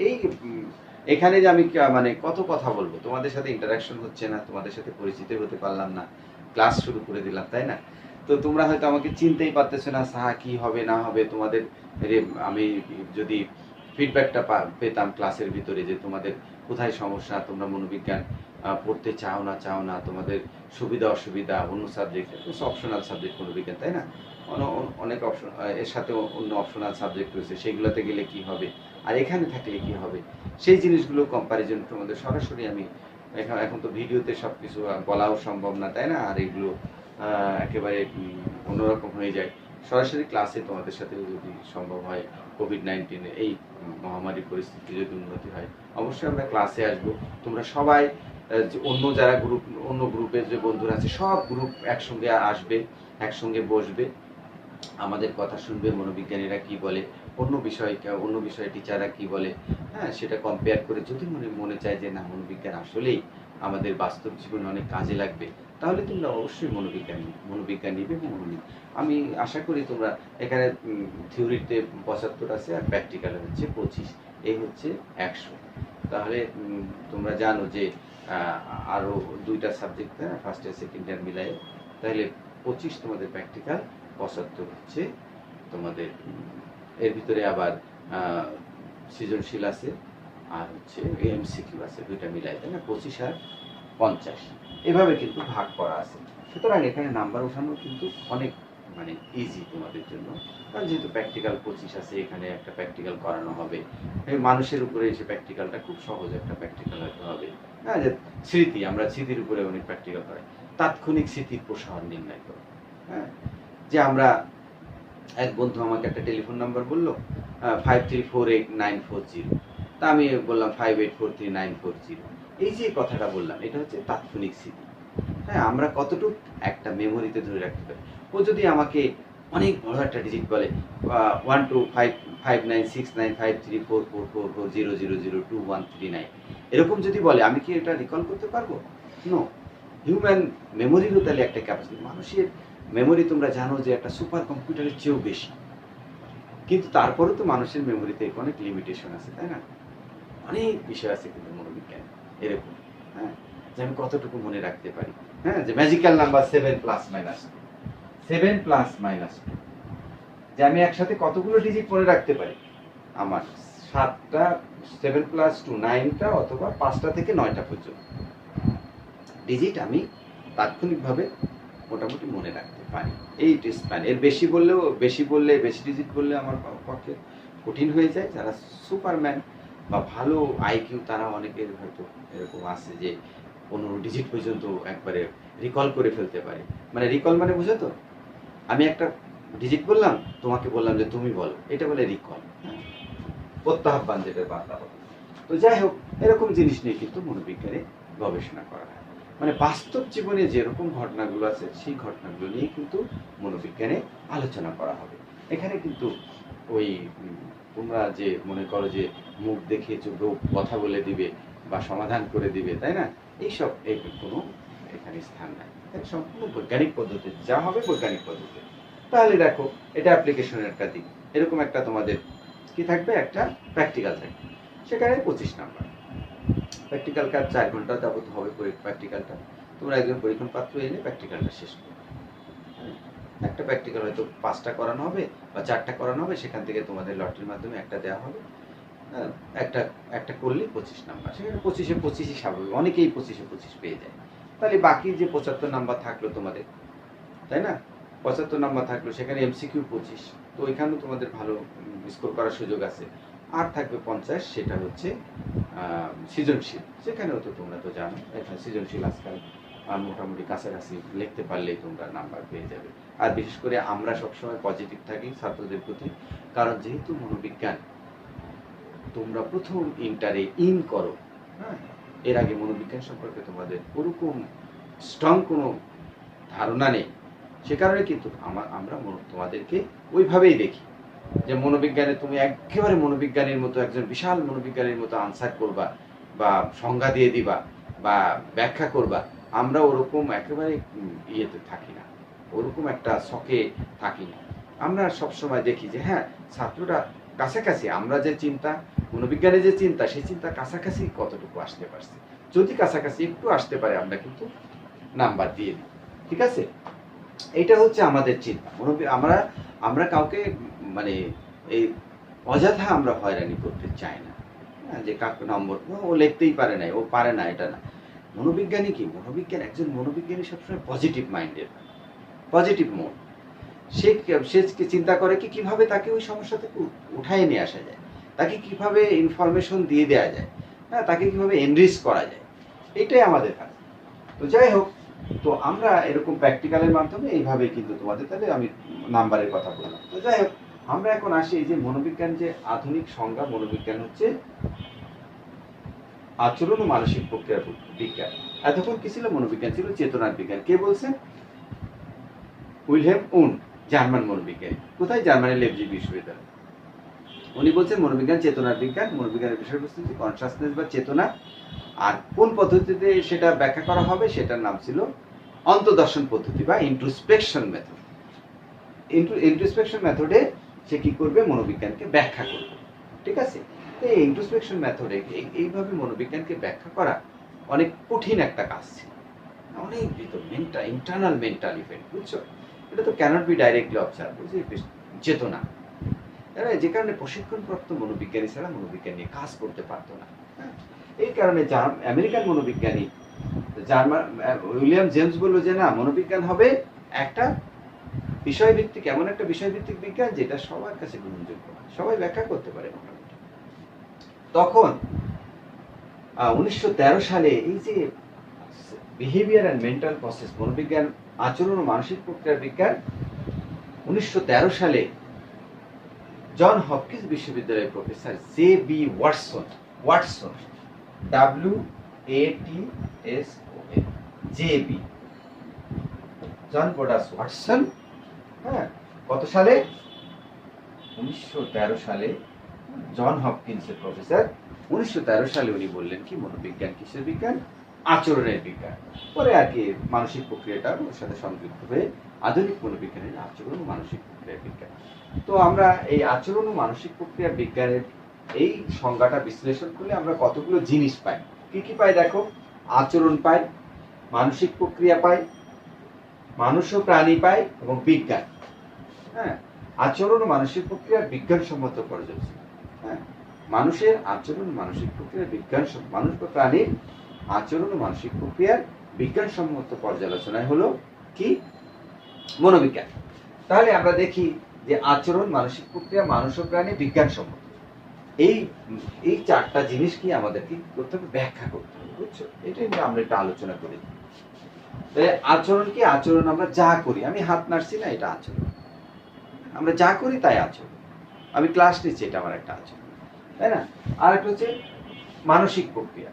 এখানে যে আমি মানে কত কথা বলবো, তোমাদের সাথে ইন্টারাকশন হচ্ছে না, তোমাদের সাথে পরিচিত হতে পারলাম না, ক্লাস শুরু করে দিলাম, তাই না? তো তোমরা হয়তো আমাকে চিনতেই পারতেছো না, সাহা কি হবে না হবে। তোমাদের আমি যদি ফিডব্যাকটা পেতাম ক্লাসের ভিতরে যে তোমাদের কোথায় সমস্যা, তোমরা মনোবিজ্ঞান পড়তে চাও না, তোমাদের সুবিধা অসুবিধা, অন্য সাবজেক্ট, অপশনাল সাবজেক্ট মনোবিজ্ঞান, তাই না? অনেক অপশন, এর সাথে অন্য অপশনাল সাবজেক্ট রয়েছে, সেগুলোতে গেলে কি হবে আর এখানে থাকলে কি হবে, সেই জিনিসগুলো কম্পারিজন তোমাদের সরাসরি আমি এখন তো ভিডিওতে সব কিছু বলাও সম্ভব না, তাই না? আর এগুলো একেবারে অন্যরকম হয়ে যায়। সরাসরি ক্লাসে তোমাদের সাথে যদি সম্ভব হয়, কোভিড-19 এই মহামারী পরিস্থিতি যদি উন্নতি হয়, অবশ্যই আমরা ক্লাসে আসবো। তোমরা সবাই অন্য যারা অন্য গ্রুপের যে বন্ধুরা আছে, সব গ্রুপ একসঙ্গে আসবে, একসঙ্গে বসবে, আমাদের কথা শুনবে, মনোবিজ্ঞানীরা কি বলে, অন্য বিষয়ে টিচাররা কি বলে, হ্যাঁ, সেটা কম্পেয়ার করে যদি মনে চায় যে না, মনোবিজ্ঞান আসলেই আমাদের বাস্তব জীবনে অনেক কাজে লাগবে, তাহলে তোমরা অবশ্যই মনোবিজ্ঞান নিবে। আমি আশা করি তোমরা এখানে থিওরিতে 75 আছে আর প্র্যাকটিক্যালে হচ্ছে 25, এই হচ্ছে 100। তাহলে তোমরা জানো যে আরও 2টা subject, first year second year মিলাই, তাহলে 25 তোমাদের প্র্যাকটিক্যাল, 75 হচ্ছে তোমাদের। এর ভিতরে আবার সৃজনশীল আছে আর হচ্ছে এমসিকিউ আছে, 2টা মিলাই, তাই না? 25 আর 50 এভাবে কিন্তু ভাগ করা আছে। সুতরাং এখানে নাম্বার ওঠানো কিন্তু অনেক মানে ইজি তোমাদের জন্য, কারণ যেহেতু প্র্যাকটিক্যাল 25 আছে, এখানে একটা প্র্যাকটিক্যাল করানো হবে। মানুষের উপরে এসে প্র্যাকটিক্যালটা খুব সহজ একটা প্র্যাকটিক্যাল হয়তো হবে। হ্যাঁ, যে আমরা স্মৃতির উপরে অনেক প্র্যাকটিক্যাল করাই। তাৎক্ষণিক স্মৃতির প্রসারণ নির্ণয় করো। হ্যাঁ, যে আমরা এক বন্ধু আমাকে একটা টেলিফোন নাম্বার বললো 5348-940, তা আমি বললাম 5843-940। এই যে কথাটা বললাম, এটা হচ্ছে তাৎক্ষণিক স্মৃতি। হ্যাঁ, আমরা কতটুকু একটা মেমোরিতে ধরে রাখতে পারি। ও যদি আমাকে অনেক বড় একটা ডিজিট বলে 12559695344440002139, এরকম যদি বলে, আমি কি এটা রিকল করতে পারবো? নো। হিউম্যান মেমোরিরও তাহলে একটা ক্যাপাসিটি, মানুষের মেমোরি তোমরা জানো যে একটা সুপার কম্পিউটারের চেয়েও বেশি, কিন্তু তারপরেও তো মানুষের মেমোরিতে অনেক লিমিটেশন আছে, তাই না? অনেক বিষয় আছে কিন্তু মনোবিজ্ঞান এরকম, হ্যাঁ, যে আমি কতটুকু মনে রাখতে পারি। হ্যাঁ, যে ম্যাজিক্যাল নাম্বার 7 প্লাস মাইনাস 2, যে আমি একসাথে কতগুলো ডিজিট মনে রাখতে পারি। আমার 7টা 7 + 2 9টা, অথবা 5টা থেকে 9টা পর্যন্ত ডিজিট আমি তাৎক্ষণিকভাবে মোটামুটি মনে রাখতে পারি। এই স্প্যান, এর বেশি ডিজিট বললে আমার পক্ষে কঠিন হয়ে যায়। যারা সুপারম্যান, বা ভালো আইকিউ তারা অনেকের হয়তো এরকম আছে যে 15 ডিজিট পর্যন্ত একবারে রিকল করে ফেলতে পারে। মানে রিকল মানে বুঝো তো, আমি একটা ডিজিট বললাম, তোমাকে বললাম যে তুমি বলো, এটা বলে রিকল, প্রত্যাহ্বান যেটা বার্তা বলে। তো যাই হোক, এরকম জিনিস নিয়ে কিন্তু মনোবিজ্ঞানে গবেষণা করা হয়। মানে বাস্তব জীবনে যেরকম ঘটনাগুলো আছে সেই ঘটনাগুলো নিয়ে কিন্তু মনোবিজ্ঞানে আলোচনা করা হবে। এখানে কিন্তু ওই তোমরা যে মনে করো যে মুখ দেখে চোখে কথা বলে দিবে বা সমাধান করে দিবে, তাই না, এইসব এর কোনো এখানে স্থান নাই। সম্পূর্ণ বৈজ্ঞানিক পদ্ধতি, যা হবে বৈজ্ঞানিক পদ্ধতি। তাহলে দেখো, এটা অ্যাপ্লিকেশনের একটা দিক। এরকম একটা তোমাদের কি থাকবে, একটা প্র্যাকটিক্যাল থাকবে, সেখানে 25 নাম্বার। প্র্যাকটিক্যাল কাজ 4 ঘন্টা যাবত হবে প্র্যাকটিক্যালটা। তোমরা একজন পরীক্ষণ পাত্র এনে প্র্যাকটিক্যালটা শেষ করবে। একটা প্র্যাকটিক্যাল হয়তো 5টা করানো হবে বা 4টা করানো হবে, সেখান থেকে তোমাদের লটারির মাধ্যমে একটা দেওয়া হবে। একটা একটা করলে 25 নাম্বার, সেখানে 25-এ 25ই স্বাভাবিক, অনেকেই 25-এ 25 পেয়ে যায়। তাহলে বাকি যে 75 নাম্বার থাকলো তোমাদের, তাই না, 75 নাম্বার থাকলো, সেখানে এমসিকিউ 25, তো ওইখানেও তোমাদের ভালো স্কোর করার সুযোগ আছে। আর থাকবে 50, সেটা হচ্ছে সৃজনশীল। সেখানেও তো তোমরা তো জানো, এখানে সৃজনশীল আজকাল মোটামুটি কাছাকাছি লিখতে পারলেই তোমরা নাম্বার পেয়ে যাবে। আর বিশেষ করে আমরা সবসময় পজিটিভ থাকি ছাত্রদের প্রতি, কারণ যেহেতু মনোবিজ্ঞান তোমরা প্রথম ইন্টারে ইন করো, হ্যাঁ, এর আগে মনোবিজ্ঞান সম্পর্কে তোমাদের ওরকম স্ট্রং কোনো ধারণা নেই। সে কারণে কিন্তু আমরা তোমাদেরকে ওইভাবেই দেখি যে মনোবিজ্ঞানে তুমি একেবারে মনোবিজ্ঞানীর মতো, একজন বিশাল মনোবিজ্ঞানীর মতো আনসার করবা বা সংজ্ঞা দিয়ে দিবা বা ব্যাখ্যা করবা। আমরা ওরকম একেবারে ইয়েতে থাকি না, ওরকম একটা শখে থাকি না। আমরা সবসময় দেখি যে হ্যাঁ, ছাত্ররা কাছাকাছি, আমরা যে চিন্তা, মনোবিজ্ঞানের যে চিন্তা, সেই চিন্তা কাছাকাছি কতটুকু আসতে পারছে। যদি কাছাকাছি একটু আসতে পারে, আমরা কিন্তু নাম্বার দিয়ে দিই। ঠিক আছে, এইটা হচ্ছে আমাদের চিন্তা। আমরা আমরা কাউকে মানে এই অযথা আমরা হয়রানি করতে চাই না, যে কাউকে নম্বর ও লিখতেই পারে না, ও পারে না, এটা না। মনোবিজ্ঞানী কি, মনোবিজ্ঞান, একজন মনোবিজ্ঞানী সবসময় পজিটিভ মাইন্ডের, পজিটিভ মোড। সে চিন্তা করে কি কিভাবে তাকে ওই সমস্যা থেকে উঠায় নিয়ে আসা যায়, তাকে কিভাবে ইনফরমেশন দিয়ে দেওয়া যায়, হ্যাঁ, তাকে কিভাবে এনরিচ করা যায়, এটাই আমাদের কাজ। তো যাই হোক, তো আমরা এরকম প্র্যাকটিক্যালের মাধ্যমে এইভাবে কিন্তু তোমাদের, তাহলে আমি নাম্বারের কথা বললাম। তো যাই হোক, আমরা এখন আসি এই যে মনোবিজ্ঞান, যে আধুনিক সংজ্ঞা, মনোবিজ্ঞান হচ্ছে আচরণ ও মানসিক প্রক্রিয়া বিজ্ঞান। এতক্ষণ কি ছিল, মনোবিজ্ঞান ছিল চেতনার বিজ্ঞান। কে বলছেন? উইলহেম উন্ড, জার্মান মনোবিজ্ঞানী। কোথায়? জার্মানির লেপজিগ বিশ্ববিদ্যালয়। উনি বলছেন মনোবিজ্ঞান চেতনার বিজ্ঞান। মনোবিজ্ঞানের বিষয়বস্তু হচ্ছে কনসাসনেস বা চেতনা। আর কোন পদ্ধতিতে সেটা ব্যাখ্যা করা হবে, সেটার নাম ছিল অন্তর্দর্শন পদ্ধতি বা ইন্ট্রোস্পেকশন মেথড। ইন্ট্রোস্পেকশন মেথডে সে কি করবে, মনোবিজ্ঞানকে ব্যাখ্যা করবে। ঠিক আছে, এই ইন্ট্রোস্পেকশন মেথডে এইভাবে মনোবিজ্ঞানকে ব্যাখ্যা করা অনেক কঠিন একটা কাজ ছিল, অনেক ভিতর ইন্টারনাল মেন্টাল ইভেন্ট, বুঝছো? এটা তো ক্যানট বি ডাইরেক্টলি অবজার্ভ, চেতনা, যে কারণে প্রশিক্ষণপ্রাপ্ত মনোবিজ্ঞানী ছাড়া মনোবিজ্ঞান নিয়ে কাজ করতে পারতো না। এই কারণে আমেরিকান মনোবিজ্ঞানী উইলিয়াম জেমস বলল যে না, মনোবিজ্ঞান হবে একটা বিষয়ভিত্তিক, এমন একটা বিষয়ভিত্তিক বিজ্ঞান যেটা সবার কাছে গ্রহণযোগ্য, সবাই ব্যাখ্যা করতে পারে মোটামুটি। তখন 1913 সালে এই যে বিহেভিয়ার অ্যান্ড মেন্টাল প্রসেস, মনোবিজ্ঞান আচরণ ও মানসিক প্রক্রিয়ার বিজ্ঞান, 1913 সালে জন হপকিন্স বিশ্ববিদ্যালয়ের professor J B. Watson, WATSON, J B. John Broadus Watson, হ্যাঁ, কত সালে? 1913 সালে জন হপকিন্সের প্রফেসর। 1913 সালে উনি বললেন কি, মনোবিজ্ঞান কিসের বিজ্ঞান? আচরণের বিজ্ঞান। পরে আর কি মানসিক প্রক্রিয়াটা ওর সাথে সংযুক্ত হয়ে আধুনিক মনোবিজ্ঞানের আচরণ ও মানসিক প্রক্রিয়া বিজ্ঞান। তো আমরা এই আচরণ ও মানসিক প্রক্রিয়া বিজ্ঞানের এই সংজ্ঞাটা বিশ্লেষণ করলে আমরা কতগুলো জিনিস পাই। কি কি পাই দেখো? আচরণ পাই, মানসিক প্রক্রিয়া পাই, মানুষ ও প্রাণী পাই এবং বিজ্ঞান। হ্যাঁ, আচরণ ও মানসিক প্রক্রিয়ার বিজ্ঞানসম্মত পর্যালোচনা। হ্যাঁ, মানুষের আচরণ মানসিক প্রক্রিয়ার বিজ্ঞান, মানুষ বা প্রাণীর আচরণ ও মানসিক প্রক্রিয়ার বিজ্ঞানসম্মত পর্যালোচনায় হলো কি? মনোবিজ্ঞান। তাহলে আমরা দেখি যে আচরণ মানসিক প্রক্রিয়া মানুষ ও প্রাণী বিজ্ঞানসম্মত, এই এই চারটা জিনিস কি আমাদের কি করতে হবে, ব্যাখ্যা করতে হবে, বুঝছো? এটাই নিয়ে আমরা একটু আলোচনা করি। তাহলে আচরণ কি? আচরণ আমরা যা করি, আমি হাত নাড়ছি না, এটা আচরণ। আমরা যা করি তাই আচরণ। আমি ক্লাস নিচ্ছি, এটা আমার একটা আচরণ, তাই না? আর একটা হচ্ছে মানসিক প্রক্রিয়া,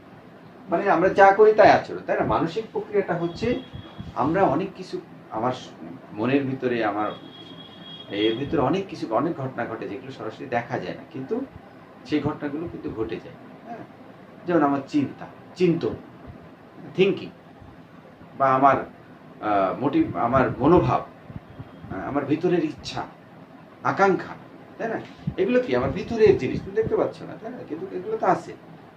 মানে আমরা যা করি তাই আচরণ, তাই না? মানসিক প্রক্রিয়াটা হচ্ছে আমরা অনেক কিছু, আমার মনের ভিতরে, আমার এর ভিতরে অনেক কিছু, অনেক ঘটনা ঘটে যেগুলো সরাসরি দেখা যায় না, কিন্তু সেই ঘটনাগুলো কিন্তু ঘটে যায়। হ্যাঁ, যেমন আমার চিন্তন, থিঙ্কিং, বা আমার মোটিভ, আমার মনোভাব, আমার ভিতরের ইচ্ছা, আকাঙ্ক্ষা, তাই না? এগুলো কি আমার ভিতরের জিনিস, তুমি দেখতে পাচ্ছ না, তাই না? কিন্তু এগুলো তো আছে।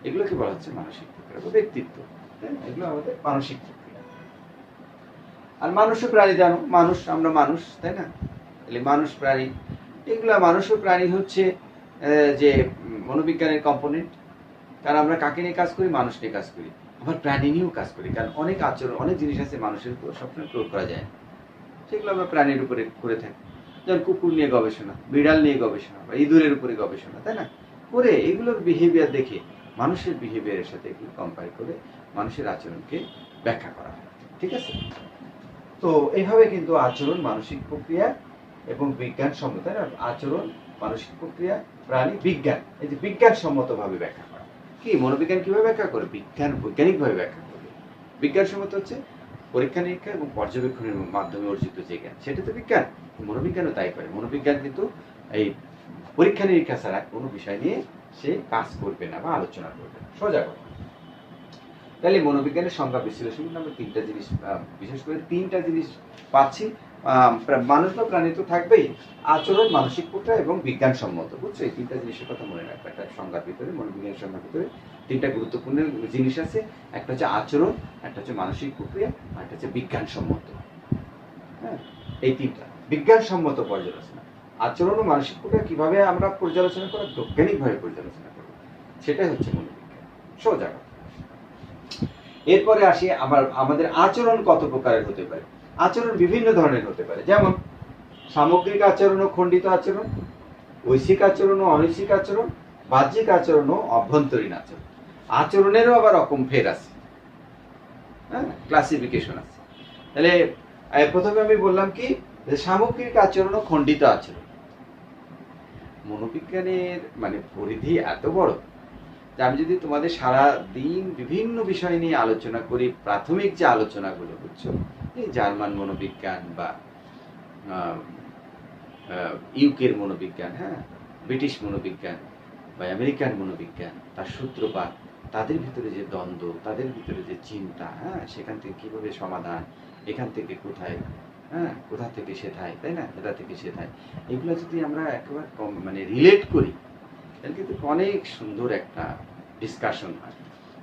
এগুলোকে বলা হচ্ছে মানসিক প্রক্রিয়া বা ব্যক্তিত্ব, তাই না? এগুলো আমাদের মানসিক প্রক্রিয়া। আর মানুষও প্রাণী, জানো, মানুষ, আমরা মানুষ, তাই না? তাহলে মানুষ প্রাণী, এগুলা মানুষ ও প্রাণী হচ্ছে যে মনোবিজ্ঞানের কম্পোনেন্ট। কারণ আমরা কাকে নিয়ে কাজ করি? মানুষ নিয়ে কাজ করি। আবার প্রাণী নিয়েও কাজ করি, কারণ অনেক আচরণ, অনেক জিনিস আছে মানুষের উপর সবসময় প্রয়োগ করা যায় না, সেগুলো আমরা প্রাণীর উপরে করে থাকি। যেমন কুকুর নিয়ে গবেষণা, বিড়াল নিয়ে গবেষণা, বা ইঁদুরের উপরে গবেষণা, তাই না? করে এগুলোর বিহেভিয়ার দেখে মানুষের বিহেভিয়ারের সাথে এগুলো কম্পেয়ার করে মানুষের আচরণকে ব্যাখ্যা করা হয়। ঠিক আছে? তো এইভাবে কিন্তু আচরণ মানসিক প্রক্রিয়া এবং বিজ্ঞানসম্মত, তাই না? আচরণ, মানসিক প্রক্রিয়া, প্রাণী, বিজ্ঞান, এই যে বিজ্ঞানসম্মতভাবে ব্যাখ্যা করা। কি মনোবিজ্ঞান কিভাবে ব্যাখ্যা করে? বৈজ্ঞানিকভাবে ব্যাখ্যা করবে। বিজ্ঞানসম্মত হচ্ছে পরীক্ষা নিরীক্ষা এবং পর্যবেক্ষণের মাধ্যমে অর্জিত যে জ্ঞান, সেটা তো বিজ্ঞান। মনোবিজ্ঞানও তাই করে। মনোবিজ্ঞান কিন্তু এই পরীক্ষা নিরীক্ষা ছাড়া কোনো বিষয় নিয়ে সে কাজ করবে না বা আলোচনা করবে না, সোজা কথা। তাহলে মনোবিজ্ঞানের সংজ্ঞা বিশ্লেষণ কিন্তু আমরা তিনটা জিনিস, বিশেষ করে তিনটা জিনিস পাচ্ছি। মানুষ বা প্রাণী তো থাকবেই, আচরণ, মানসিক প্রক্রিয়া এবং বিজ্ঞানসম্মত, বুঝছো? এই তিনটা জিনিসের কথা মনে রাখবে। একটা সংজ্ঞার ভিতরে, মনোবিজ্ঞানের সংজ্ঞার ভিতরে তিনটা গুরুত্বপূর্ণ জিনিস আছে। একটা হচ্ছে আচরণ, একটা হচ্ছে মানসিক প্রক্রিয়া, আর একটা হচ্ছে বিজ্ঞানসম্মত। হ্যাঁ, এই তিনটা বিজ্ঞানসম্মত পর্যালোচনা। আচরণ ও মানসিক প্রক্রিয়া কিভাবে আমরা পর্যালোচনা করব? বৈজ্ঞানিকভাবে পর্যালোচনা করব, সেটাই হচ্ছে মনোবিজ্ঞান, সোজা কথা। এরপরে আসি আমাদের আচরণ কত প্রকারের হতে পারে। আচরণ বিভিন্ন ধরনের হতে পারে, যেমন সামগ্রিক আচরণ ও খণ্ডিত আচরণ, ঐচ্ছিক আচরণ ও অনৈচ্ছিক আচরণ, বাহ্যিক আচরণ ও অভ্যন্তরীণ আচরণ। আচরণেরও আবার রকম ফের আছে, হ্যাঁ, ক্লাসিফিকেশন আছে। তাহলে প্রথমে আমি বললাম কি, যে সামগ্রিক আচরণ ও খণ্ডিত আচরণ। মনোবিজ্ঞানের মানে পরিধি এত বড় যে আমি যদি তোমাদের সারা দিন বিভিন্ন বিষয় নিয়ে আলোচনা করি, প্রাথমিক যে আলোচনাগুলো, বুঝছো, এই জার্মান মনোবিজ্ঞান বা ইউকের মনোবিজ্ঞান, হ্যাঁ, ব্রিটিশ মনোবিজ্ঞান বা আমেরিকান মনোবিজ্ঞান, তার সূত্রপাত, তাদের ভিতরে যে দ্বন্দ্ব, তাদের ভিতরে যে চিন্তা, হ্যাঁ, সেখান থেকে কিভাবে সমাধান, এখান থেকে কোথায়, হ্যাঁ, কোথা থেকে সেথায়, তাই না, এটা থেকে সেথায়, এগুলো যদি আমরা একেবারে মানে রিলেট করি, তাহলে কিন্তু অনেক সুন্দর একটা ডিসকাশন হয়।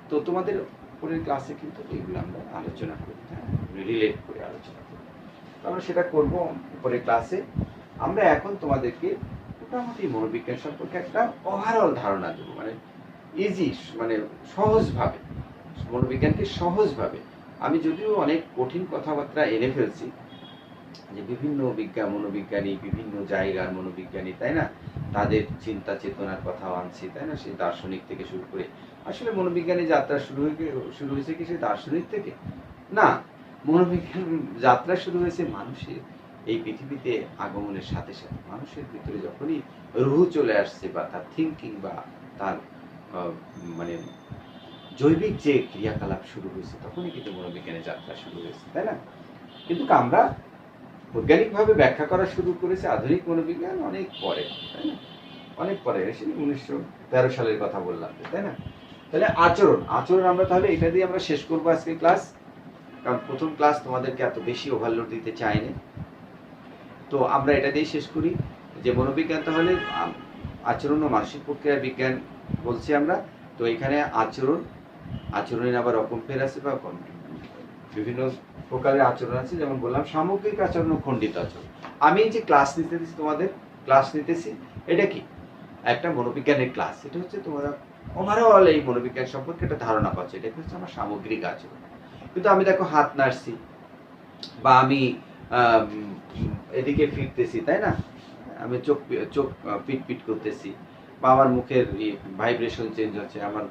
তো তোমাদের পরের ক্লাসে কিন্তু এগুলো আমরা আলোচনা করি, হ্যাঁ, রিলেট করে আলোচনা করি। তো আমরা সেটা করবো পরের ক্লাসে। আমরা এখন তোমাদেরকে মোটামুটি মনোবিজ্ঞান সম্পর্কে একটা ওভারঅল ধারণা দেবো, মানে ইজি, মানে সহজভাবে মনোবিজ্ঞানকে সহজভাবে। আমি যদিও অনেক কঠিন কথাবার্তা এনে ফেলছি, যে বিভিন্ন মনোবিজ্ঞানী, বিভিন্ন জায়গার মনোবিজ্ঞানী, তাই না, তাদের চিন্তা চেতনার কথাও আনছি, তাই না, সেই দার্শনিক থেকে শুরু করে। আসলে মনোবিজ্ঞানী যাত্রা শুরু হয়েছে কি সেই দার্শনিক থেকে? না, মনোবিজ্ঞান যাত্রা শুরু হয়েছে মানুষের এই পৃথিবীতে আগমনের সাথে সাথে। মানুষের ভিতরে যখনই রুহ চলে আসছে, বা তার থিঙ্কিং, বা তার মানে জৈবিক যে ক্রিয়াকলাপ শুরু হয়েছে, তখনই কিন্তু মনোবিজ্ঞানের যাত্রা শুরু হয়েছে, তাই না? কিন্তু আমরা বৈজ্ঞানিকভাবে ব্যাখ্যা করা শুরু করেছে আধুনিক মনোবিজ্ঞান অনেক পরে, তাই না? অনেক পরে এসে 1913 সালের কথা বললাম, তাই না? তাহলে আচরণ আমরা তাহলে এটা দিয়ে আমরা শেষ করবো আজকে ক্লাস, কারণ প্রথম ক্লাস তোমাদেরকে এত বেশি ওভারলোড দিতে চাইনি। তো আমরা এটা দিয়ে শেষ করি, যে মনোবিজ্ঞান তাহলে আচরণ ও মানসিক প্রক্রিয়া বিজ্ঞান বলছি আমরা। তো এখানে আচরণের আবার রকম ফের আছে, বা বিভিন্ন প্রকারের আচরণ আছে, যেমন বললাম সামগ্রিক আচরণ ও খণ্ডিত আচরণ। আমি যে ক্লাস নিতেছি, তোমাদের ক্লাস নিতেছি, এটা কি একটা মনোবিজ্ঞানের ক্লাস। এটা হচ্ছে তোমরা ওভারঅল এই মনোবিজ্ঞান সম্পর্কে একটা ধারণা পাচ্ছ, এটা হচ্ছে আমার সামগ্রিক আচরণ। কিন্তু আমি দেখো হাত নাড়ছি, বা আমি এদিকে ফিরতেছি, তাই না, আমি চোখ পিট করতেছি, বা আমার মুখের ভাইব্রেশন চেঞ্জ হচ্ছে, আমার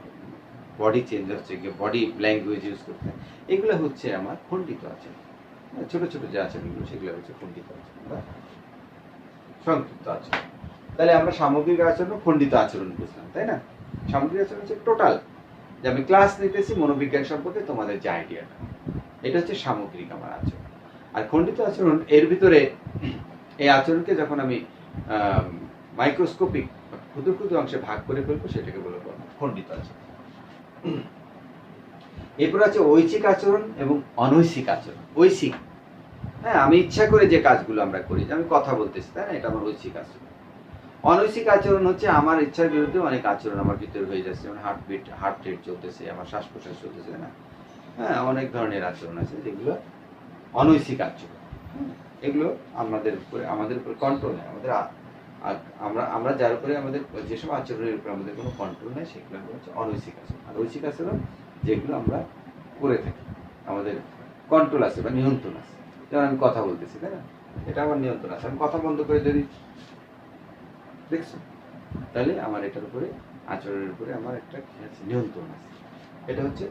বডি চেঞ্জ হচ্ছে, বডি ল্যাঙ্গুয়েজ ইউজ করতে, এগুলো হচ্ছে আমার খণ্ডিত আচরণ। ছোট ছোট যে আচরণগুলো সেগুলো হচ্ছে খণ্ডিত আচরণ বা সংক্ষিপ্ত আচরণ। তাহলে আমরা সামগ্রিক আচরণ ও খণ্ডিত আচরণ বুঝলাম, তাই না? সামগ্রিক আচরণ হচ্ছে টোটাল, যে আমি ক্লাস নিতেছি মনোবিজ্ঞান সম্পর্কে তোমাদের যে আইডিয়াটা, এটা হচ্ছে সামগ্রিক আমার আচরণ। আর খণ্ডিত আচরণ, এর ভিতরে এই আচরণকে যখন আমি মাইক্রোস্কোপিক ক্ষুদ্র ক্ষুদ্র অংশে ভাগ করে ফেলবো, সেটাকে বলে খণ্ডিত আচরণ। এরপর আছে ঐচ্ছিক আচরণ এবং অনৈচ্ছিক আচরণ। ঐচ্ছিক, হ্যাঁ, আমি ইচ্ছা করে যে কাজগুলো আমরা করি, যে আমি কথা বলতেছি, তাই না, এটা আমার ঐচ্ছিক আচরণ। অনৈচ্ছিক আচরণ হচ্ছে আমার ইচ্ছার বিরুদ্ধে অনেক আচরণ আমার ভিতরে হয়ে যাচ্ছে, যেমন হার্ট রেট চলতেছে, আমার শ্বাস প্রশ্বাস চলতেছে, না, হ্যাঁ, অনেক ধরনের আচরণ আছে যেগুলো অনৈচ্ছিক আচরণ। এগুলো আমাদের উপরে কন্ট্রোল নেই, আমরা যার উপরে আমাদের যেসব আচরণের উপরে আমাদের কোনো কন্ট্রোল নেই, সেগুলো হচ্ছে অনৈচ্ছিক আচরণ। আর ঐচ্ছিক আচরণ যেগুলো আমরা করে থাকি, আমাদের কন্ট্রোল আছে বা নিয়ন্ত্রণ আছে। যেমন আমি কথা বলতেছি, তাই না, এটা আমার নিয়ন্ত্রণ আছে। আমি কথা বন্ধ করে যদি দেখছো, তাহলে আমার এটার উপরে, আচরণের উপরে আমার একটা নিয়ন্ত্রণ আছে। এটা হচ্ছে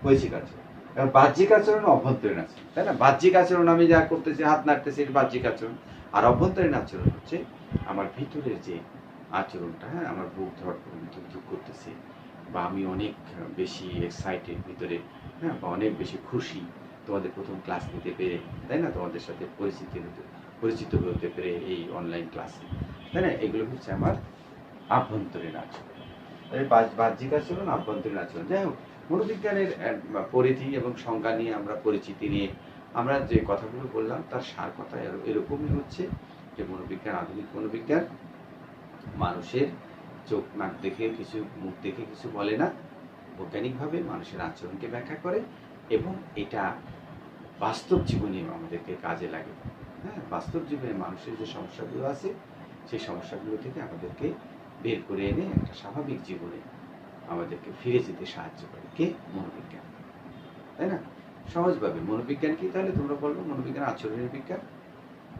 ঐচ্ছিক আচরণ। এবার বাহ্যিক আচরণ, অভ্যন্তরীণ আচরণ, তাই না? বাহ্যিক আচরণ আমি যা করতেছি, হাত নাড়তেছি, এটা বাহ্যিক আচরণ। আর অভ্যন্তরীণ আচরণ হচ্ছে আমার ভিতরের যে আচরণটা, হ্যাঁ, আমার বুক ধড়ফড় ধুক করতেছে, বা আমি অনেক বেশি এক্সাইটেড ভিতরে, হ্যাঁ, বা অনেক বেশি খুশি তোমাদের প্রথম ক্লাস নিতে পেরে, তাই না, তোমাদের সাথে পরিচিত হতে পেরে এই অনলাইন ক্লাসে, তাই না? এগুলো হচ্ছে আমার আভ্যন্তরীণ আচরণ। বাহ্যিক আচরণ, আভ্যন্তরীণ আচরণ। যাই হোক, মনোবিজ্ঞানের পরিধি এবং সংজ্ঞা নিয়ে আমরা পরিচিতি নিয়ে আমরা যে কথাগুলো বললাম, তার সার কথা এরকমই হচ্ছে যে মনোবিজ্ঞান, আধুনিক মনোবিজ্ঞান মানুষের চোখ নাক দেখে কিছু, মুখ দেখে কিছু বলে না, বৈজ্ঞানিকভাবে মানুষের আচরণকে ব্যাখ্যা করে, এবং এটা বাস্তব জীবনে আমাদেরকে কাজে লাগে। হ্যাঁ, বাস্তব জীবনে মানুষের যে সমস্যাগুলো আছে, সেই সমস্যাগুলো থেকে আমাদেরকে বের করে এনে একটা স্বাভাবিক জীবনে আমাদেরকে ফিরে যেতে সাহায্য করে কে? মনোবিজ্ঞান, তাই না? সহজভাবে মনোবিজ্ঞান কি, তাহলে তোমরা বলবো মনোবিজ্ঞান আচরণের বিজ্ঞান।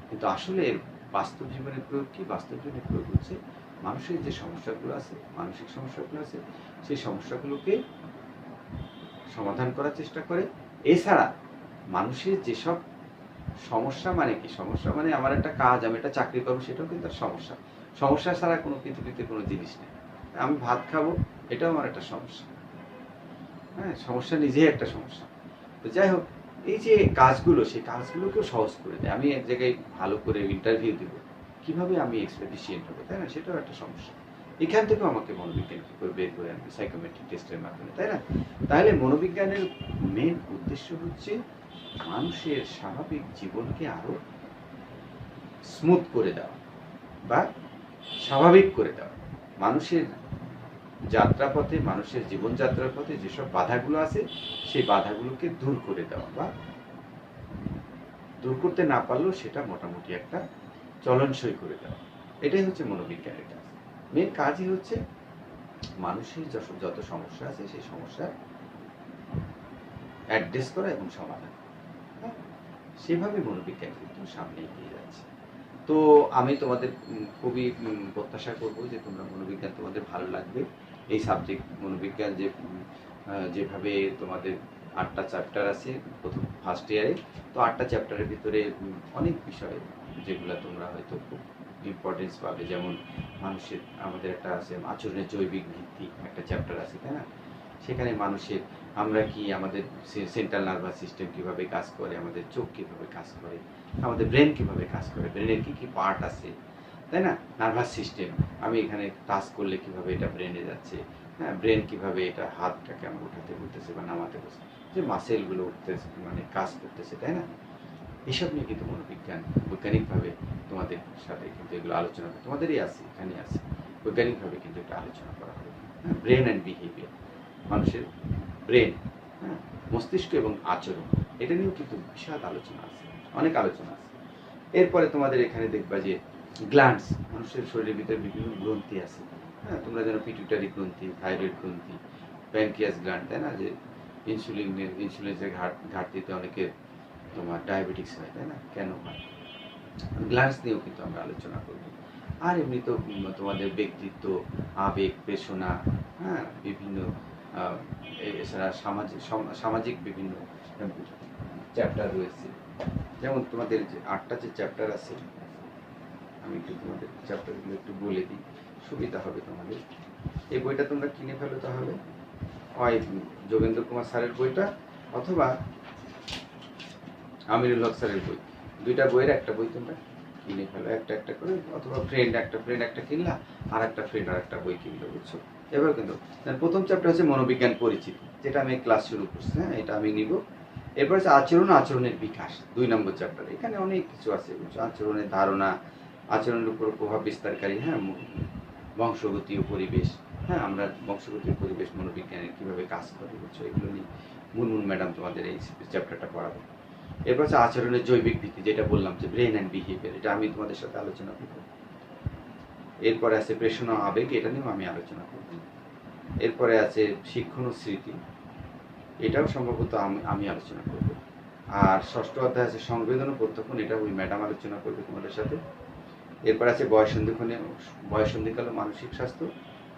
কিন্তু আসলে এর বাস্তব জীবনের প্রয়োগ কি? বাস্তব জীবনের প্রয়োগ হচ্ছে মানুষের যে সমস্যাগুলো আছে, মানসিক সমস্যাগুলো আছে, সেই সমস্যাগুলোকে সমাধান করার চেষ্টা করে। এছাড়া মানুষের যেসব সমস্যা, মানে কি সমস্যা, মানে আমার একটা কাজ, আমি একটা চাকরি করবো, সেটাও কিন্তু সমস্যা। সমস্যা ছাড়া কোনো পৃথিবীতে কোনো জিনিস নেই। আমি ভাত খাবো, এটাও আমার একটা সমস্যা। হ্যাঁ, সমস্যা নিজেই একটা সমস্যা। তো যাই হোক, এই যে কাজগুলো, সেই কাজগুলোকেও সহজ করে দেয়। আমি এক জায়গায় ভালো করে ইন্টারভিউ দিব, কিভাবে আমি এফিশিয়েন্ট হবো, তাই না, সেটাও একটা সমস্যা। এখান থেকেও আমাকে মনোবিজ্ঞান কি করে বের করে আনবে, সাইকোমেট্রিক টেস্টের মাধ্যমে, তাই না? তাহলে মনোবিজ্ঞানের মেন উদ্দেশ্য হচ্ছে মানুষের স্বাভাবিক জীবনকে আরো স্মুথ করে দেওয়া বা স্বাভাবিক করে দেওয়া। মানুষের যাত্রাপথে, মানুষের জীবনযাত্রার পথে যেসব বাধাগুলো আছে, সেই বাধাগুলোকে দূর করে দেওয়া, বা দূর করতে না পারলেও সেটা মোটামুটি একটা চলনসই করে দেওয়া। এটাই হচ্ছে মনোবিজ্ঞানের কাজ। মেন কাজই হচ্ছে মানুষের যত সমস্যা আছে, সেই সমস্যার অ্যাড্রেস করা এবং সমাধান। হ্যাঁ, সেভাবে মনোবিজ্ঞান কিন্তু সামনে এগিয়ে যাচ্ছে। তো আমি তোমাদের খুবই প্রত্যাশা করব যে তোমরা মনোবিজ্ঞান তোমাদের ভালো লাগবে। এই সাবজেক্ট মনোবিজ্ঞান যেভাবে তোমাদের 8টা চ্যাপ্টার আছে প্রথম ফার্স্ট ইয়ারে, তো 8টা চ্যাপ্টারের ভিতরে অনেক বিষয় যেগুলো তোমরা হয়তো খুব ইম্পর্টেন্স পাবে। যেমন আমাদের একটা আছে আচরণের জৈবিক ভিত্তি, একটা চ্যাপ্টার আছে, তাই না? সেখানে আমরা কি, আমাদের সেন্ট্রাল নার্ভাস সিস্টেম কিভাবে কাজ করে, আমাদের চোখ কিভাবে কাজ করে, আমাদের ব্রেন কিভাবে কাজ করে, ব্রেনের কি কি পার্ট আছে, তাই না? নার্ভাস সিস্টেম, আমি এখানে টাচ করলে কিভাবে এটা ব্রেনে যাচ্ছে, হ্যাঁ, ব্রেন কিভাবে এটা হাতটাকে আমার উঠাতে বলতেছে বা নামাতে বলছে, যে মাসেলগুলো উঠতেছে, মানে কাজ করতেছে, তাই না? এসব নিয়ে কিন্তু মনোবিজ্ঞান বৈজ্ঞানিকভাবে তোমাদের সাথে কিন্তু এগুলো আলোচনা তোমাদেরই আছে, এখানে আছে, বৈজ্ঞানিকভাবে কিন্তু এটা আলোচনা করা হবে। হ্যাঁ, ব্রেন অ্যান্ড বিহেভিয়ার, মানুষের ব্রেন, হ্যাঁ, মস্তিষ্ক এবং আচরণ, এটা নিয়েও কিন্তু বিশাল আলোচনা আছে, অনেক আলোচনা আছে। এরপরে তোমাদের এখানে দেখবা যে গ্ল্যান্ডস, মানুষের শরীরের ভিতরে বিভিন্ন গ্রন্থি আছে। হ্যাঁ, তোমরা যেন পিটুইটারি গ্রন্থি, থাইরয়েড গ্রন্থি, প্যানক্রিয়াস গ্ল্যান্ড, তাই না, যে ইনসুলিনের ঘাটতিতে অনেকের তোমার ডায়াবেটিক্স হয়, তাই না, কেন হয়, গ্ল্যান্ডস নিয়েও কিন্তু আমরা আলোচনা করব। আর এমনি তো তোমাদের ব্যক্তিত্ব, আবেগ, পেশনা, হ্যাঁ, বিভিন্ন এছাড়া সামাজিক বিভিন্ন চ্যাপ্টার রয়েছে। যেমন তোমাদের যে 8টা যে চ্যাপ্টার আছে, আমি একটু তোমাদের চ্যাপ্টারগুলো একটু বলে দিই, সুবিধা হবে তোমাদের। এই বইটা তোমরা কিনে ফেলো তাহলে, হয় যোগেন্দ্র কুমার স্যারের বইটা অথবা আমিরুল হক স্যারের বই, দুইটা বইয়ের একটা বই তোমরা কিনে ফেলো একটা একটা করে, অথবা ফ্রেন্ড একটা কিনলা, আর একটা ফ্রেন্ড আর একটা বই কিনলো, বুঝছো? এবার কিন্তু প্রথম চ্যাপ্টার হচ্ছে মনোবিজ্ঞান পরিচিতি, যেটা আমি ক্লাস শুরু করছি, হ্যাঁ, এটা আমি নিব। এরপর হচ্ছে আচরণের বিকাশ, 2 নম্বর চ্যাপ্টার। এখানে অনেক কিছু আছে, বুঝছো? আচরণের ধারণা, আচরণের উপর প্রভাব বিস্তারকারী, হ্যাঁ, বংশগতি ও পরিবেশ, হ্যাঁ, আমরা বংশগতি ও পরিবেশ মনোবিজ্ঞানে কিভাবে কাজ করে, বুঝছো? এগুলো নিয়ে মুনমুন ম্যাডাম তোমাদের এই চ্যাপ্টারটা পড়াবে। এরপর হচ্ছে আচরণের জৈবিক ভিত্তি, যেটা বললাম যে ব্রেন অ্যান্ড বিহেভিয়ার, এটা আমি তোমাদের সাথে আলোচনা করব। এরপরে আছে প্রেষণা আবেগ, এটা নিয়েও আমি আলোচনা করব। এরপরে আছে শিক্ষণ ও স্মৃতি, এটাও সম্ভবত আমি আলোচনা করব। আর 6ষ্ঠ অধ্যায় আছে সংবেদন ও প্রত্যক্ষণ, এটা ওই ম্যাডাম আলোচনা করবে তোমাদের সাথে। এরপর আছে বয়ঃসন্ধিকাল ও মানসিক স্বাস্থ্য,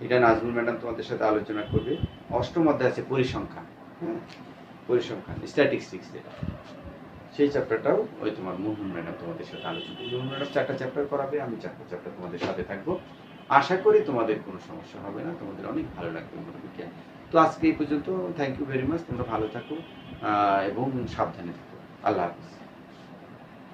এটা নাজমুল ম্যাডাম তোমাদের সাথে আলোচনা করবে। 8ম অধ্যায় আছে পরিসংখ্যান, হ্যাঁ, পরিসংখ্যান, স্ট্যাটিস্টিক্স, যেটা সেই চ্যাপ্টারটাও ওই তোমার মোহন ম্যাডাম তোমাদের সাথে আলোচনা করবে। মোহন ম্যাডাম 4টা চ্যাপ্টার করাবে, আমি 4টা চ্যাপ্টার তোমাদের সাথে থাকবো। আশা করি তোমাদের কোনো সমস্যা হবে না, তোমাদের অনেক ভালো লাগবে মনোবিজ্ঞান। তো আজকে এই পর্যন্ত, থ্যাংক ইউ ভেরি মাচ, তোমরা ভালো থাকো এবং সাবধানে থাকো। আল্লাহ হাফিজ।